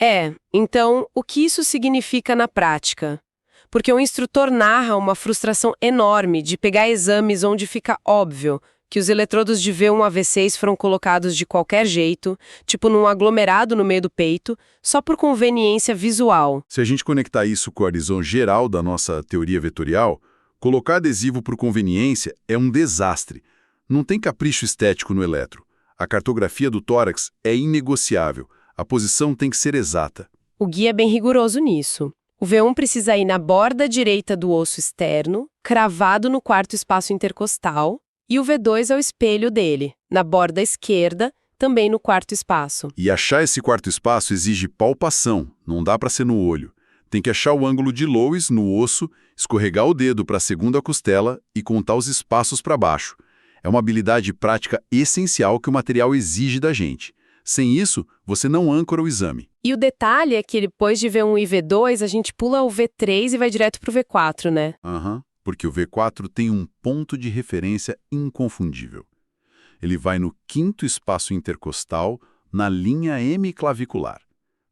Então, o que isso significa na prática? Porque o instrutor narra uma frustração enorme de pegar exames onde fica óbvio que os eletrodos de V1 a V6 foram colocados de qualquer jeito, tipo num aglomerado no meio do peito, só por conveniência visual. Se a gente conectar isso com a visão geral da nossa teoria vetorial, colocar adesivo por conveniência é um desastre. Não tem capricho estético no eletro. A cartografia do tórax é inegociável. A posição tem que ser exata. O guia é bem rigoroso nisso. O V1 precisa ir na borda direita do osso externo, cravado no quarto espaço intercostal, e o V2 é o espelho dele, na borda esquerda, também no quarto espaço. E achar esse quarto espaço exige palpação, não dá para ser no olho. Tem que achar o ângulo de Loewis no osso, escorregar o dedo para a segunda costela e contar os espaços para baixo. É uma habilidade prática essencial que o material exige da gente. Sem isso, você não âncora o exame. E o detalhe é que depois de V1 e V2, a gente pula o V3 e vai direto pro V4, né? Porque o V4 tem um ponto de referência inconfundível. Ele vai no quinto espaço intercostal, na linha hemiclavicular.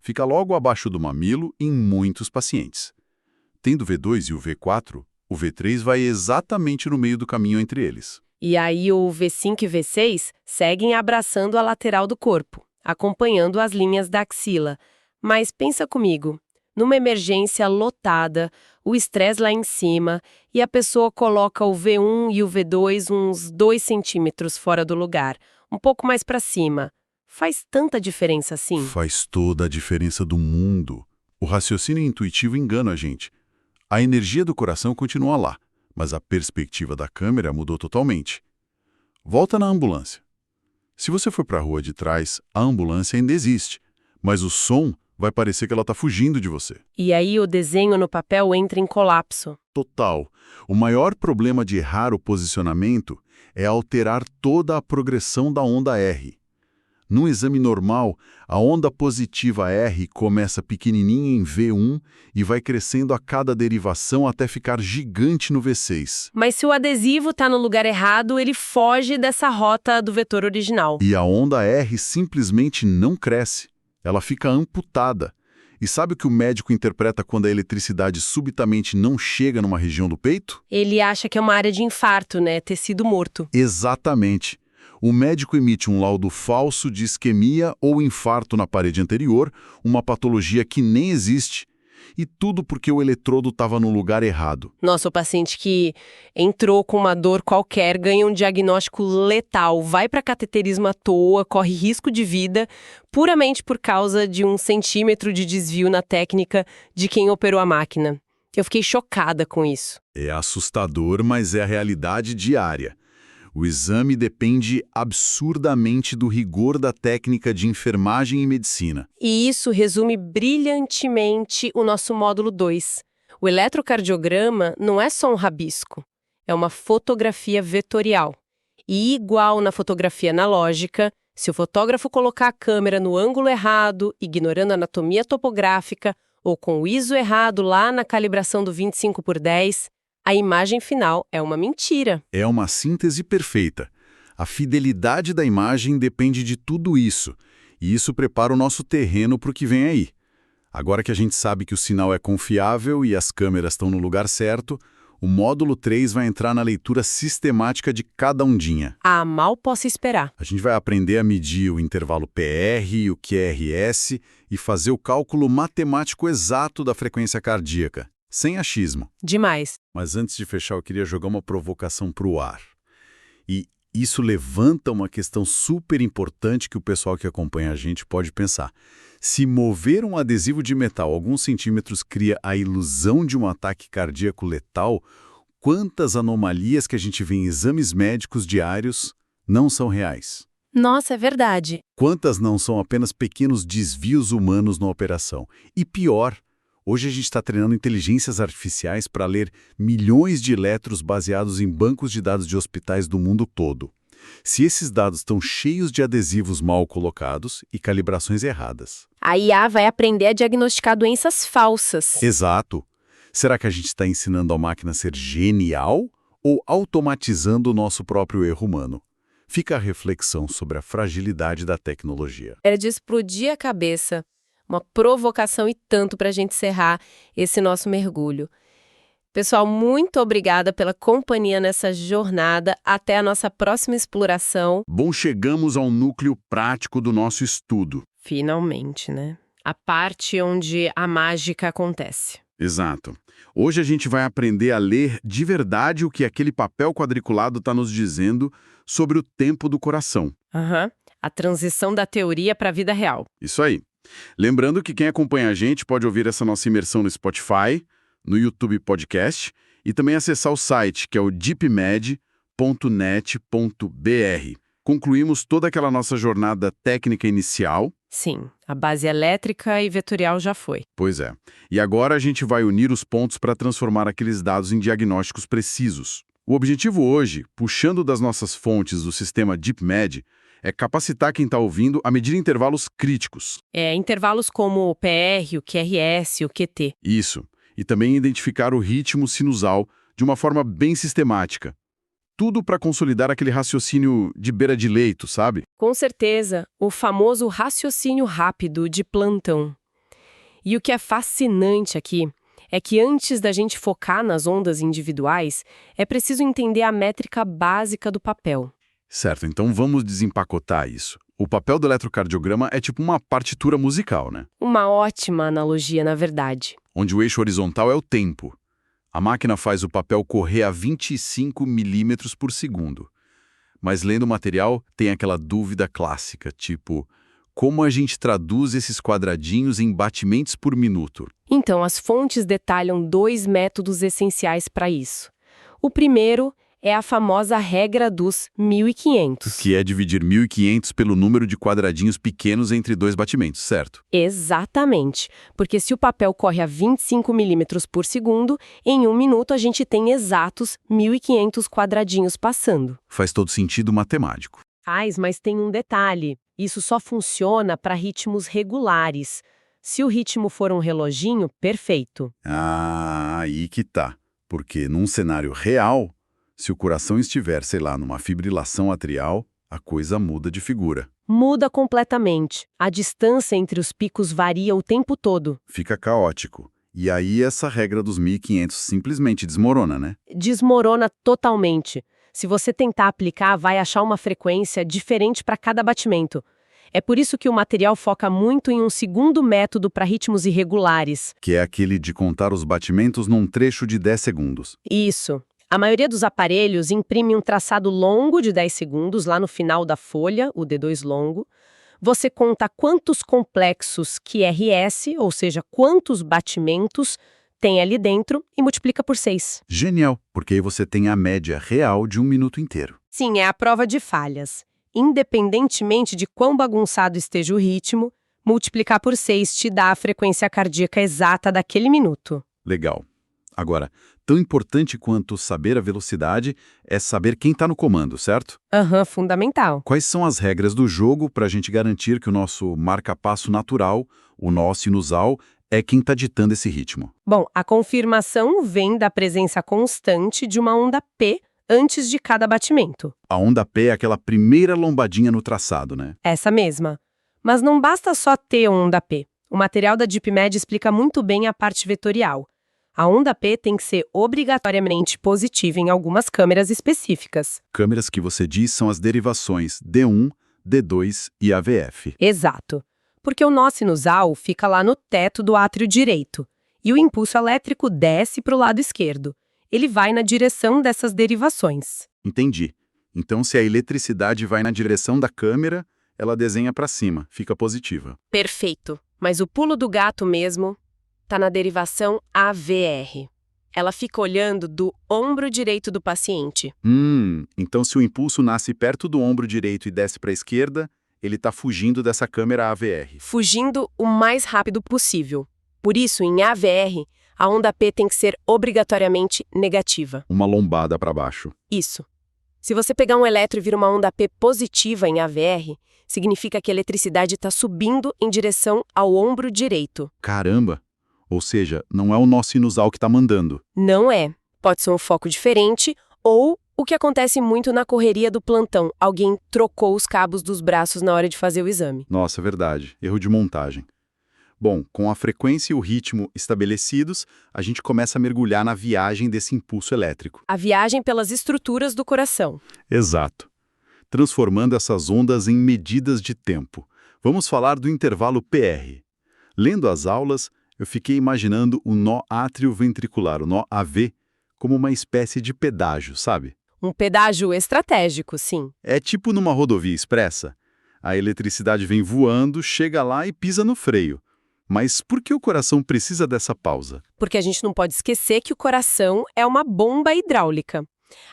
Fica logo abaixo do mamilo em muitos pacientes. Tendo o V2 e o V4, o V3 vai exatamente no meio do caminho entre eles. E aí o V5 e V6 seguem abraçando a lateral do corpo, acompanhando as linhas da axila. Mas pensa comigo, numa emergência lotada, o estresse lá em cima, e a pessoa coloca o V1 e o V2 uns 2 centímetros fora do lugar, um pouco mais para cima. Faz tanta diferença assim? Faz toda a diferença do mundo. O raciocínio intuitivo engana a gente. A energia do coração continua lá, mas a perspectiva da câmera mudou totalmente. Volta na ambulância. Se você for para a rua de trás, a ambulância ainda existe, mas o som vai parecer que ela está fugindo de você. E aí o desenho no papel entra em colapso. Total. O maior problema de errar o posicionamento é alterar toda a progressão da onda R. Num exame normal, a onda positiva R começa pequenininha em V1 e vai crescendo a cada derivação até ficar gigante no V6. Mas se o adesivo está no lugar errado, ele foge dessa rota do vetor original. E a onda R simplesmente não cresce. Ela fica amputada. E sabe o que o médico interpreta quando a eletricidade subitamente não chega numa região do peito? Ele acha que é uma área de infarto, né? Tecido morto. Exatamente. O médico emite um laudo falso de isquemia ou infarto na parede anterior, uma patologia que nem existe. E tudo porque o eletrodo estava no lugar errado. Nossa, o paciente que entrou com uma dor qualquer ganha um diagnóstico letal, vai para cateterismo à toa, corre risco de vida, puramente por causa de 1 centímetro de desvio na técnica de quem operou a máquina. Eu fiquei chocada com isso. É assustador, mas é a realidade diária. O exame depende absurdamente do rigor da técnica de enfermagem e medicina. E isso resume brilhantemente o nosso módulo 2. O eletrocardiograma não é só um rabisco, é uma fotografia vetorial. E igual na fotografia analógica, se o fotógrafo colocar a câmera no ângulo errado, ignorando a anatomia topográfica, ou com o ISO errado lá na calibração do 25/10, a imagem final é uma mentira. É uma síntese perfeita. A fidelidade da imagem depende de tudo isso, e isso prepara o nosso terreno para o que vem aí. Agora que a gente sabe que o sinal é confiável e as câmeras estão no lugar certo, o módulo 3 vai entrar na leitura sistemática de cada ondinha. Ah, mal posso esperar. A gente vai aprender a medir o intervalo PR, o QRS e fazer o cálculo matemático exato da frequência cardíaca. Sem achismo. Demais. Mas antes de fechar, eu queria jogar uma provocação para o ar. E isso levanta uma questão super importante que o pessoal que acompanha a gente pode pensar. Se mover um adesivo de metal alguns centímetros cria a ilusão de um ataque cardíaco letal, quantas anomalias que a gente vê em exames médicos diários não são reais? Nossa, é verdade. Quantas não são apenas pequenos desvios humanos na operação? E pior, hoje a gente está treinando inteligências artificiais para ler milhões de eletros baseados em bancos de dados de hospitais do mundo todo. Se esses dados estão cheios de adesivos mal colocados e calibrações erradas. A IA vai aprender a diagnosticar doenças falsas. Exato. Será que a gente está ensinando a máquina a ser genial ou automatizando o nosso próprio erro humano? Fica a reflexão sobre a fragilidade da tecnologia. Era de explodir a cabeça. Uma provocação e tanto para a gente encerrar esse nosso mergulho. Pessoal, muito obrigada pela companhia nessa jornada. Até a nossa próxima exploração. Bom, chegamos ao núcleo prático do nosso estudo. Finalmente, né? A parte onde a mágica acontece. Exato. Hoje a gente vai aprender a ler de verdade o que aquele papel quadriculado está nos dizendo sobre o tempo do coração. A transição da teoria para a vida real. Isso aí. Lembrando que quem acompanha a gente pode ouvir essa nossa imersão no Spotify, no YouTube Podcast e também acessar o site, que é o deepmed.net.br. concluímos toda aquela nossa jornada técnica inicial. Sim, a base elétrica e vetorial já foi. Pois é. E agora a gente vai unir os pontos para transformar aqueles dados em diagnósticos precisos. O objetivo hoje, puxando das nossas fontes do sistema DeepMed, é capacitar quem está ouvindo a medir intervalos críticos. Intervalos como o PR, o QRS, o QT. Isso. E também identificar o ritmo sinusal de uma forma bem sistemática. Tudo para consolidar aquele raciocínio de beira de leito, sabe? Com certeza, o famoso raciocínio rápido de plantão. E o que é fascinante aqui é que antes da gente focar nas ondas individuais, é preciso entender a métrica básica do papel. Certo, então vamos desempacotar isso. O papel do eletrocardiograma é tipo uma partitura musical, né? Uma ótima analogia, na verdade. Onde o eixo horizontal é o tempo. A máquina faz o papel correr a 25 milímetros por segundo. Mas lendo o material, tem aquela dúvida clássica, tipo, como a gente traduz esses quadradinhos em batimentos por minuto? Então, as fontes detalham 2 métodos essenciais para isso. O primeiro é a famosa regra dos 1500. Que é dividir 1.500 pelo número de quadradinhos pequenos entre 2 batimentos, certo? Exatamente, porque se o papel corre a 25 milímetros por segundo, em 1 minuto a gente tem exatos 1.500 quadradinhos passando. Faz todo sentido matemático. Mas tem um detalhe, isso só funciona para ritmos regulares. Se o ritmo for um reloginho, perfeito. Aí que tá. Porque num cenário real, se o coração estiver, sei lá, numa fibrilação atrial, a coisa muda de figura. Muda completamente. A distância entre os picos varia o tempo todo. Fica caótico. E aí essa regra dos 1.500 simplesmente desmorona, né? Desmorona totalmente. Se você tentar aplicar, vai achar uma frequência diferente para cada batimento. É por isso que o material foca muito em um segundo método para ritmos irregulares. Que é aquele de contar os batimentos num trecho de 10 segundos. Isso. A maioria dos aparelhos imprime um traçado longo de 10 segundos lá no final da folha, o D2 longo. Você conta quantos complexos QRS, ou seja, quantos batimentos, tem ali dentro e multiplica por 6. Genial, porque aí você tem a média real de 1 minuto inteiro. Sim, é a prova de falhas. Independentemente de quão bagunçado esteja o ritmo, multiplicar por 6 te dá a frequência cardíaca exata daquele minuto. Legal. Agora, tão importante quanto saber a velocidade é saber quem está no comando, certo? Fundamental. Quais são as regras do jogo para a gente garantir que o nosso marca-passo natural, o nó sinusal, é quem está ditando esse ritmo? Bom, a confirmação vem da presença constante de uma onda P antes de cada batimento. A onda P é aquela primeira lombadinha no traçado, né? Essa mesma. Mas não basta só ter onda P. O material da DeepMed explica muito bem a parte vetorial. A onda P tem que ser obrigatoriamente positiva em algumas câmeras específicas. Câmeras que você diz são as derivações D1, D2 e AVF. Exato. Porque o nó sinusal fica lá no teto do átrio direito e o impulso elétrico desce para o lado esquerdo. Ele vai na direção dessas derivações. Entendi. Então, se a eletricidade vai na direção da câmera, ela desenha para cima, fica positiva. Perfeito. Mas o pulo do gato mesmo está na derivação AVR. Ela fica olhando do ombro direito do paciente. Então se o impulso nasce perto do ombro direito e desce para a esquerda, ele está fugindo dessa câmera AVR. Fugindo o mais rápido possível. Por isso, em AVR, a onda P tem que ser obrigatoriamente negativa. Uma lombada para baixo. Isso. Se você pegar um elétron e vir uma onda P positiva em AVR, significa que a eletricidade está subindo em direção ao ombro direito. Caramba! Ou seja, não é o nó sinusal que está mandando. Não é. Pode ser um foco diferente ou o que acontece muito na correria do plantão. Alguém trocou os cabos dos braços na hora de fazer o exame. Nossa, é verdade. Erro de montagem. Bom, com a frequência e o ritmo estabelecidos, a gente começa a mergulhar na viagem desse impulso elétrico. A viagem pelas estruturas do coração. Exato. Transformando essas ondas em medidas de tempo. Vamos falar do intervalo PR. Lendo as aulas, eu fiquei imaginando o nó átrio-ventricular, o nó AV, como uma espécie de pedágio, sabe? Um pedágio estratégico, sim. É tipo numa rodovia expressa. A eletricidade vem voando, chega lá e pisa no freio. Mas por que o coração precisa dessa pausa? Porque a gente não pode esquecer que o coração é uma bomba hidráulica.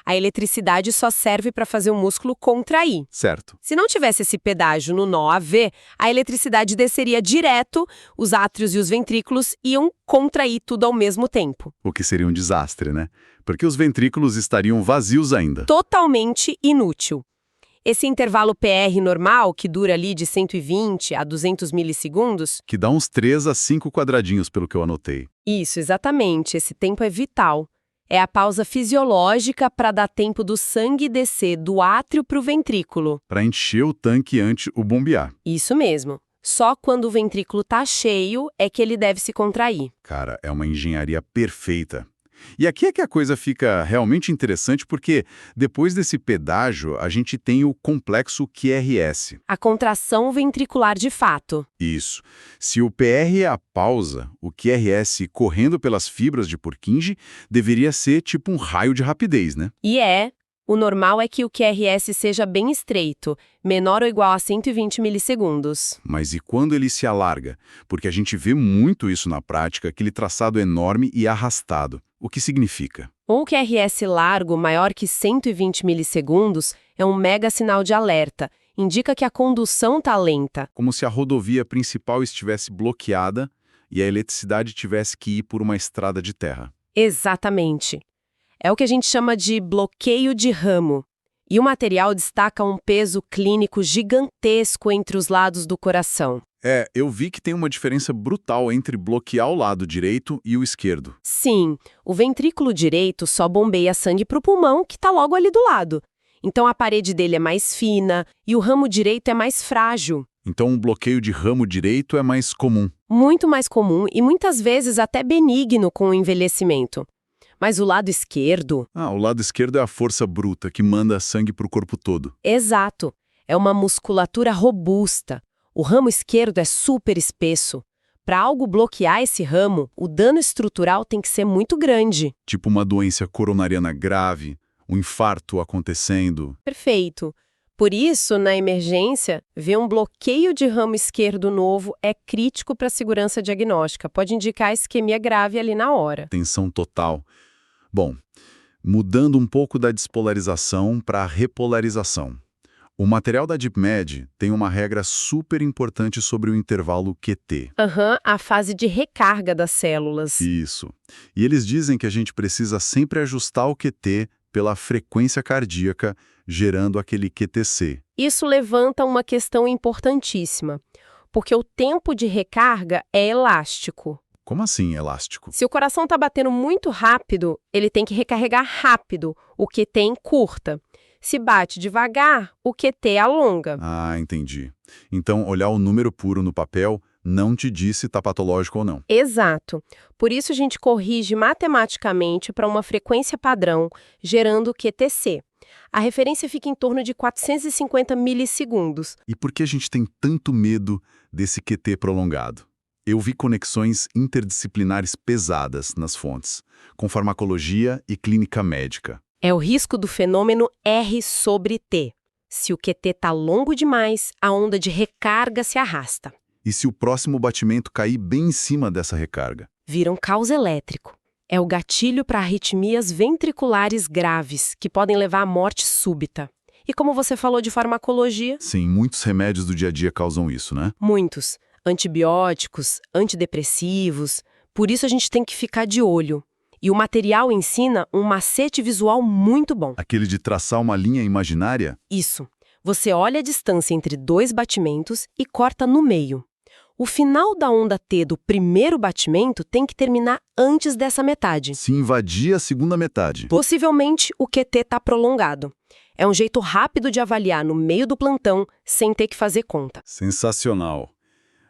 A eletricidade só serve para fazer o músculo contrair. Certo. Se não tivesse esse pedágio no nó AV, a eletricidade desceria direto, os átrios e os ventrículos iam contrair tudo ao mesmo tempo. O que seria um desastre, né? Porque os ventrículos estariam vazios ainda. Totalmente inútil. Esse intervalo PR normal, que dura ali de 120 a 200 milissegundos... Que dá uns 3 a 5 quadradinhos, pelo que eu anotei. Isso, exatamente. Esse tempo é vital. É a pausa fisiológica para dar tempo do sangue descer do átrio para o ventrículo. Para encher o tanque antes o bombear. Isso mesmo. Só quando o ventrículo está cheio é que ele deve se contrair. Cara, é uma engenharia perfeita. E aqui é que a coisa fica realmente interessante porque, depois desse pedágio, a gente tem o complexo QRS. A contração ventricular de fato. Isso. Se o PR é a pausa, o QRS correndo pelas fibras de Purkinje deveria ser tipo um raio de rapidez, né? E o normal é que o QRS seja bem estreito, menor ou igual a 120 milissegundos. Mas e quando ele se alarga? Porque a gente vê muito isso na prática, aquele traçado enorme e arrastado. O que significa? Um QRS largo, maior que 120 milissegundos, é um mega sinal de alerta. Indica que a condução está lenta. Como se a rodovia principal estivesse bloqueada e a eletricidade tivesse que ir por uma estrada de terra. Exatamente. É o que a gente chama de bloqueio de ramo. E o material destaca um peso clínico gigantesco entre os lados do coração. Eu vi que tem uma diferença brutal entre bloquear o lado direito e o esquerdo. Sim, o ventrículo direito só bombeia sangue para o pulmão, que está logo ali do lado. Então a parede dele é mais fina e o ramo direito é mais frágil. Então um bloqueio de ramo direito é mais comum. Muito mais comum e muitas vezes até benigno com o envelhecimento. Mas o lado esquerdo... O lado esquerdo é a força bruta que manda sangue para o corpo todo. Exato. É uma musculatura robusta. O ramo esquerdo é super espesso. Para algo bloquear esse ramo, o dano estrutural tem que ser muito grande. Tipo uma doença coronariana grave, um infarto acontecendo. Perfeito. Por isso, na emergência, ver um bloqueio de ramo esquerdo novo é crítico para a segurança diagnóstica. Pode indicar isquemia grave ali na hora. Tensão total. Bom, mudando um pouco da despolarização para a repolarização. O material da DeepMed tem uma regra super importante sobre o intervalo QT. A fase de recarga das células. Isso. E eles dizem que a gente precisa sempre ajustar o QT pela frequência cardíaca, gerando aquele QTC. Isso levanta uma questão importantíssima, porque o tempo de recarga é elástico. Como assim, elástico? Se o coração está batendo muito rápido, ele tem que recarregar rápido, o QT encurta. Se bate devagar, o QT alonga. Entendi. Então, olhar o número puro no papel não te diz se está patológico ou não. Exato. Por isso a gente corrige matematicamente para uma frequência padrão, gerando o QTC. A referência fica em torno de 450 milissegundos. E por que a gente tem tanto medo desse QT prolongado? Eu vi conexões interdisciplinares pesadas nas fontes, com farmacologia e clínica médica. É o risco do fenômeno R sobre T. Se o QT está longo demais, a onda de recarga se arrasta. E se o próximo batimento cair bem em cima dessa recarga? Vira um caos elétrico. É o gatilho para arritmias ventriculares graves, que podem levar à morte súbita. E como você falou de farmacologia? Sim, muitos remédios do dia a dia causam isso, né? Muitos. Antibióticos, antidepressivos. Por isso a gente tem que ficar de olho. E o material ensina um macete visual muito bom. Aquele de traçar uma linha imaginária? Isso. Você olha a distância entre 2 batimentos e corta no meio. O final da onda T do primeiro batimento tem que terminar antes dessa metade. Se invadir a segunda metade. Possivelmente o QT está prolongado. É um jeito rápido de avaliar no meio do plantão, sem ter que fazer conta. Sensacional.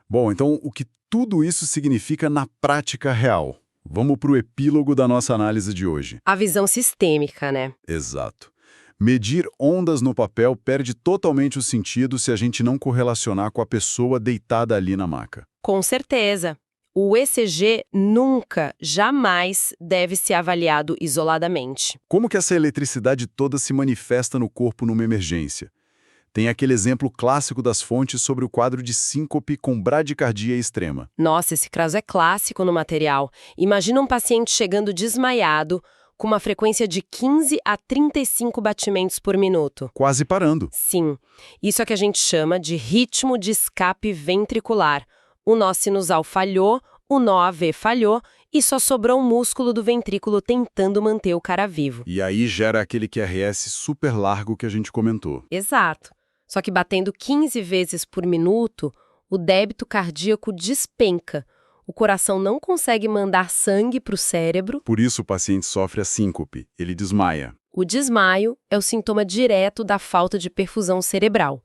Bom, então o que tudo isso significa na prática real? Vamos para o epílogo da nossa análise de hoje. A visão sistêmica, né? Exato. Medir ondas no papel perde totalmente o sentido se a gente não correlacionar com a pessoa deitada ali na maca. Com certeza. O ECG nunca, jamais deve ser avaliado isoladamente. Como que essa eletricidade toda se manifesta no corpo numa emergência? Tem aquele exemplo clássico das fontes sobre o quadro de síncope com bradicardia extrema. Nossa, esse caso é clássico no material. Imagina um paciente chegando desmaiado, com uma frequência de 15 a 35 batimentos por minuto. Quase parando. Sim, isso é que a gente chama de ritmo de escape ventricular. O nó sinusal falhou, o nó AV falhou e só sobrou o músculo do ventrículo tentando manter o cara vivo. E aí gera aquele QRS super largo que a gente comentou. Exato. Só que batendo 15 vezes por minuto, o débito cardíaco despenca. O coração não consegue mandar sangue para o cérebro. Por isso o paciente sofre a síncope, ele desmaia. O desmaio é o sintoma direto da falta de perfusão cerebral.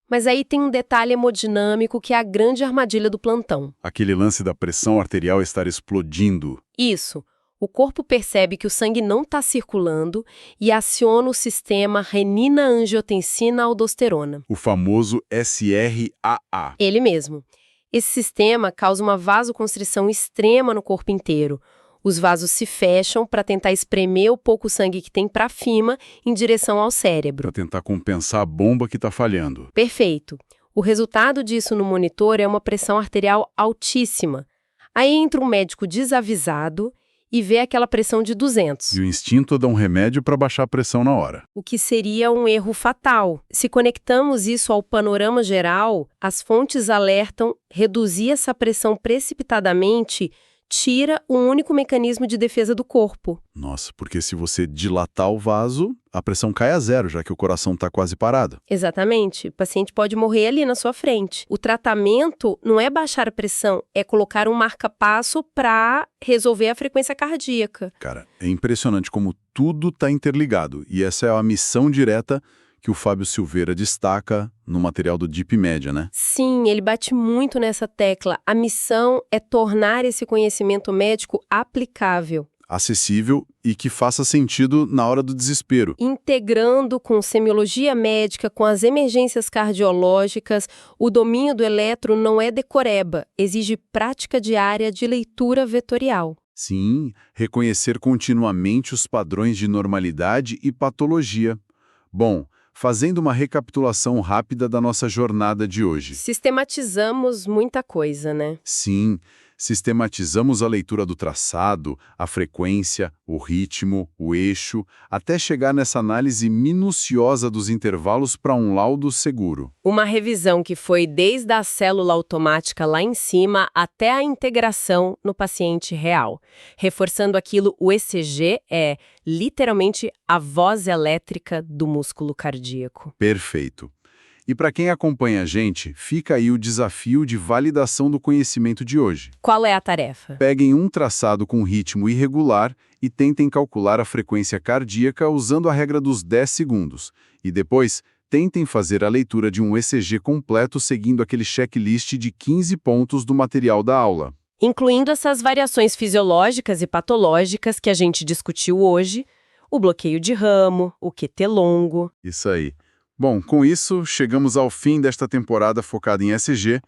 Mas aí tem um detalhe hemodinâmico que é a grande armadilha do plantão. Aquele lance da pressão arterial estar explodindo. Isso. O corpo percebe que o sangue não está circulando e aciona o sistema renina-angiotensina-aldosterona. O famoso SRAA. Ele mesmo. Esse sistema causa uma vasoconstrição extrema no corpo inteiro. Os vasos se fecham para tentar espremer o pouco sangue que tem para cima em direção ao cérebro. Para tentar compensar a bomba que está falhando. Perfeito. O resultado disso no monitor é uma pressão arterial altíssima. Aí entra um médico desavisado e vê aquela pressão de 200. E o instinto é dar um remédio para baixar a pressão na hora. O que seria um erro fatal. Se conectamos isso ao panorama geral, as fontes alertam reduzir essa pressão precipitadamente tira um único mecanismo de defesa do corpo. Nossa, porque se você dilatar o vaso, a pressão cai a zero, já que o coração está quase parado. Exatamente. O paciente pode morrer ali na sua frente. O tratamento não é baixar a pressão, é colocar um marca-passo para resolver a frequência cardíaca. Cara, é impressionante como tudo está interligado. E essa é a missão direta que o Fábio Silveira destaca no material do Deep Media, né? Sim, ele bate muito nessa tecla. A missão é tornar esse conhecimento médico aplicável. Acessível e que faça sentido na hora do desespero. Integrando com semiologia médica, com as emergências cardiológicas, o domínio do eletro não é decoreba, exige prática diária de leitura vetorial. Sim, reconhecer continuamente os padrões de normalidade e patologia. Bom, fazendo uma recapitulação rápida da nossa jornada de hoje. Sistematizamos muita coisa, né? Sim, sistematizamos a leitura do traçado, a frequência, o ritmo, o eixo, até chegar nessa análise minuciosa dos intervalos para um laudo seguro. Uma revisão que foi desde a célula automática lá em cima até a integração no paciente real. Reforçando aquilo, o ECG é literalmente a voz elétrica do músculo cardíaco. Perfeito. E para quem acompanha a gente, fica aí o desafio de validação do conhecimento de hoje. Qual é a tarefa? Peguem um traçado com ritmo irregular e tentem calcular a frequência cardíaca usando a regra dos 10 segundos. E depois, tentem fazer a leitura de um ECG completo seguindo aquele checklist de 15 pontos do material da aula. Incluindo essas variações fisiológicas e patológicas que a gente discutiu hoje, o bloqueio de ramo, o QT longo. Isso aí. Bom, com isso, chegamos ao fim desta temporada focada em ECG.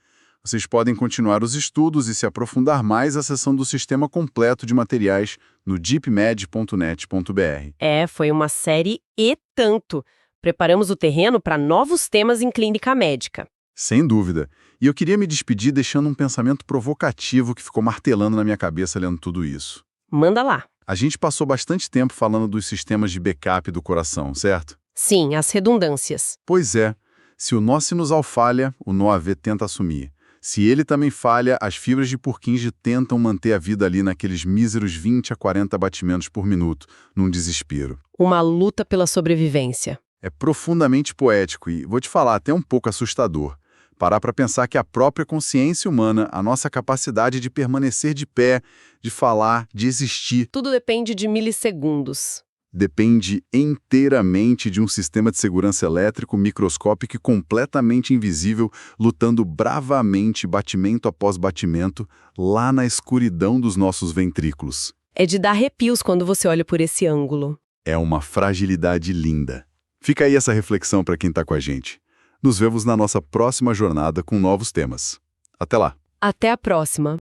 Vocês podem continuar os estudos e se aprofundar mais acessando o sistema completo de materiais no deepmed.net.br. Foi uma série e tanto. Preparamos o terreno para novos temas em clínica médica. Sem dúvida. E eu queria me despedir deixando um pensamento provocativo que ficou martelando na minha cabeça lendo tudo isso. Manda lá. A gente passou bastante tempo falando dos sistemas de backup do coração, certo? Sim, as redundâncias. Pois é. Se o nó sinusal falha, o nó AV tenta assumir. Se ele também falha, as fibras de Purkinje tentam manter a vida ali naqueles míseros 20 a 40 batimentos por minuto, num desespero. Uma luta pela sobrevivência. É profundamente poético e, vou te falar, até um pouco assustador. Parar para pensar que a própria consciência humana, a nossa capacidade de permanecer de pé, de falar, de existir, Tudo depende de milissegundos. depende inteiramente de um sistema de segurança elétrico microscópico e completamente invisível, lutando bravamente, batimento após batimento, lá na escuridão dos nossos ventrículos. É de dar arrepios quando você olha por esse ângulo. É uma fragilidade linda. Fica aí essa reflexão para quem está com a gente. Nos vemos na nossa próxima jornada com novos temas. Até lá! Até a próxima!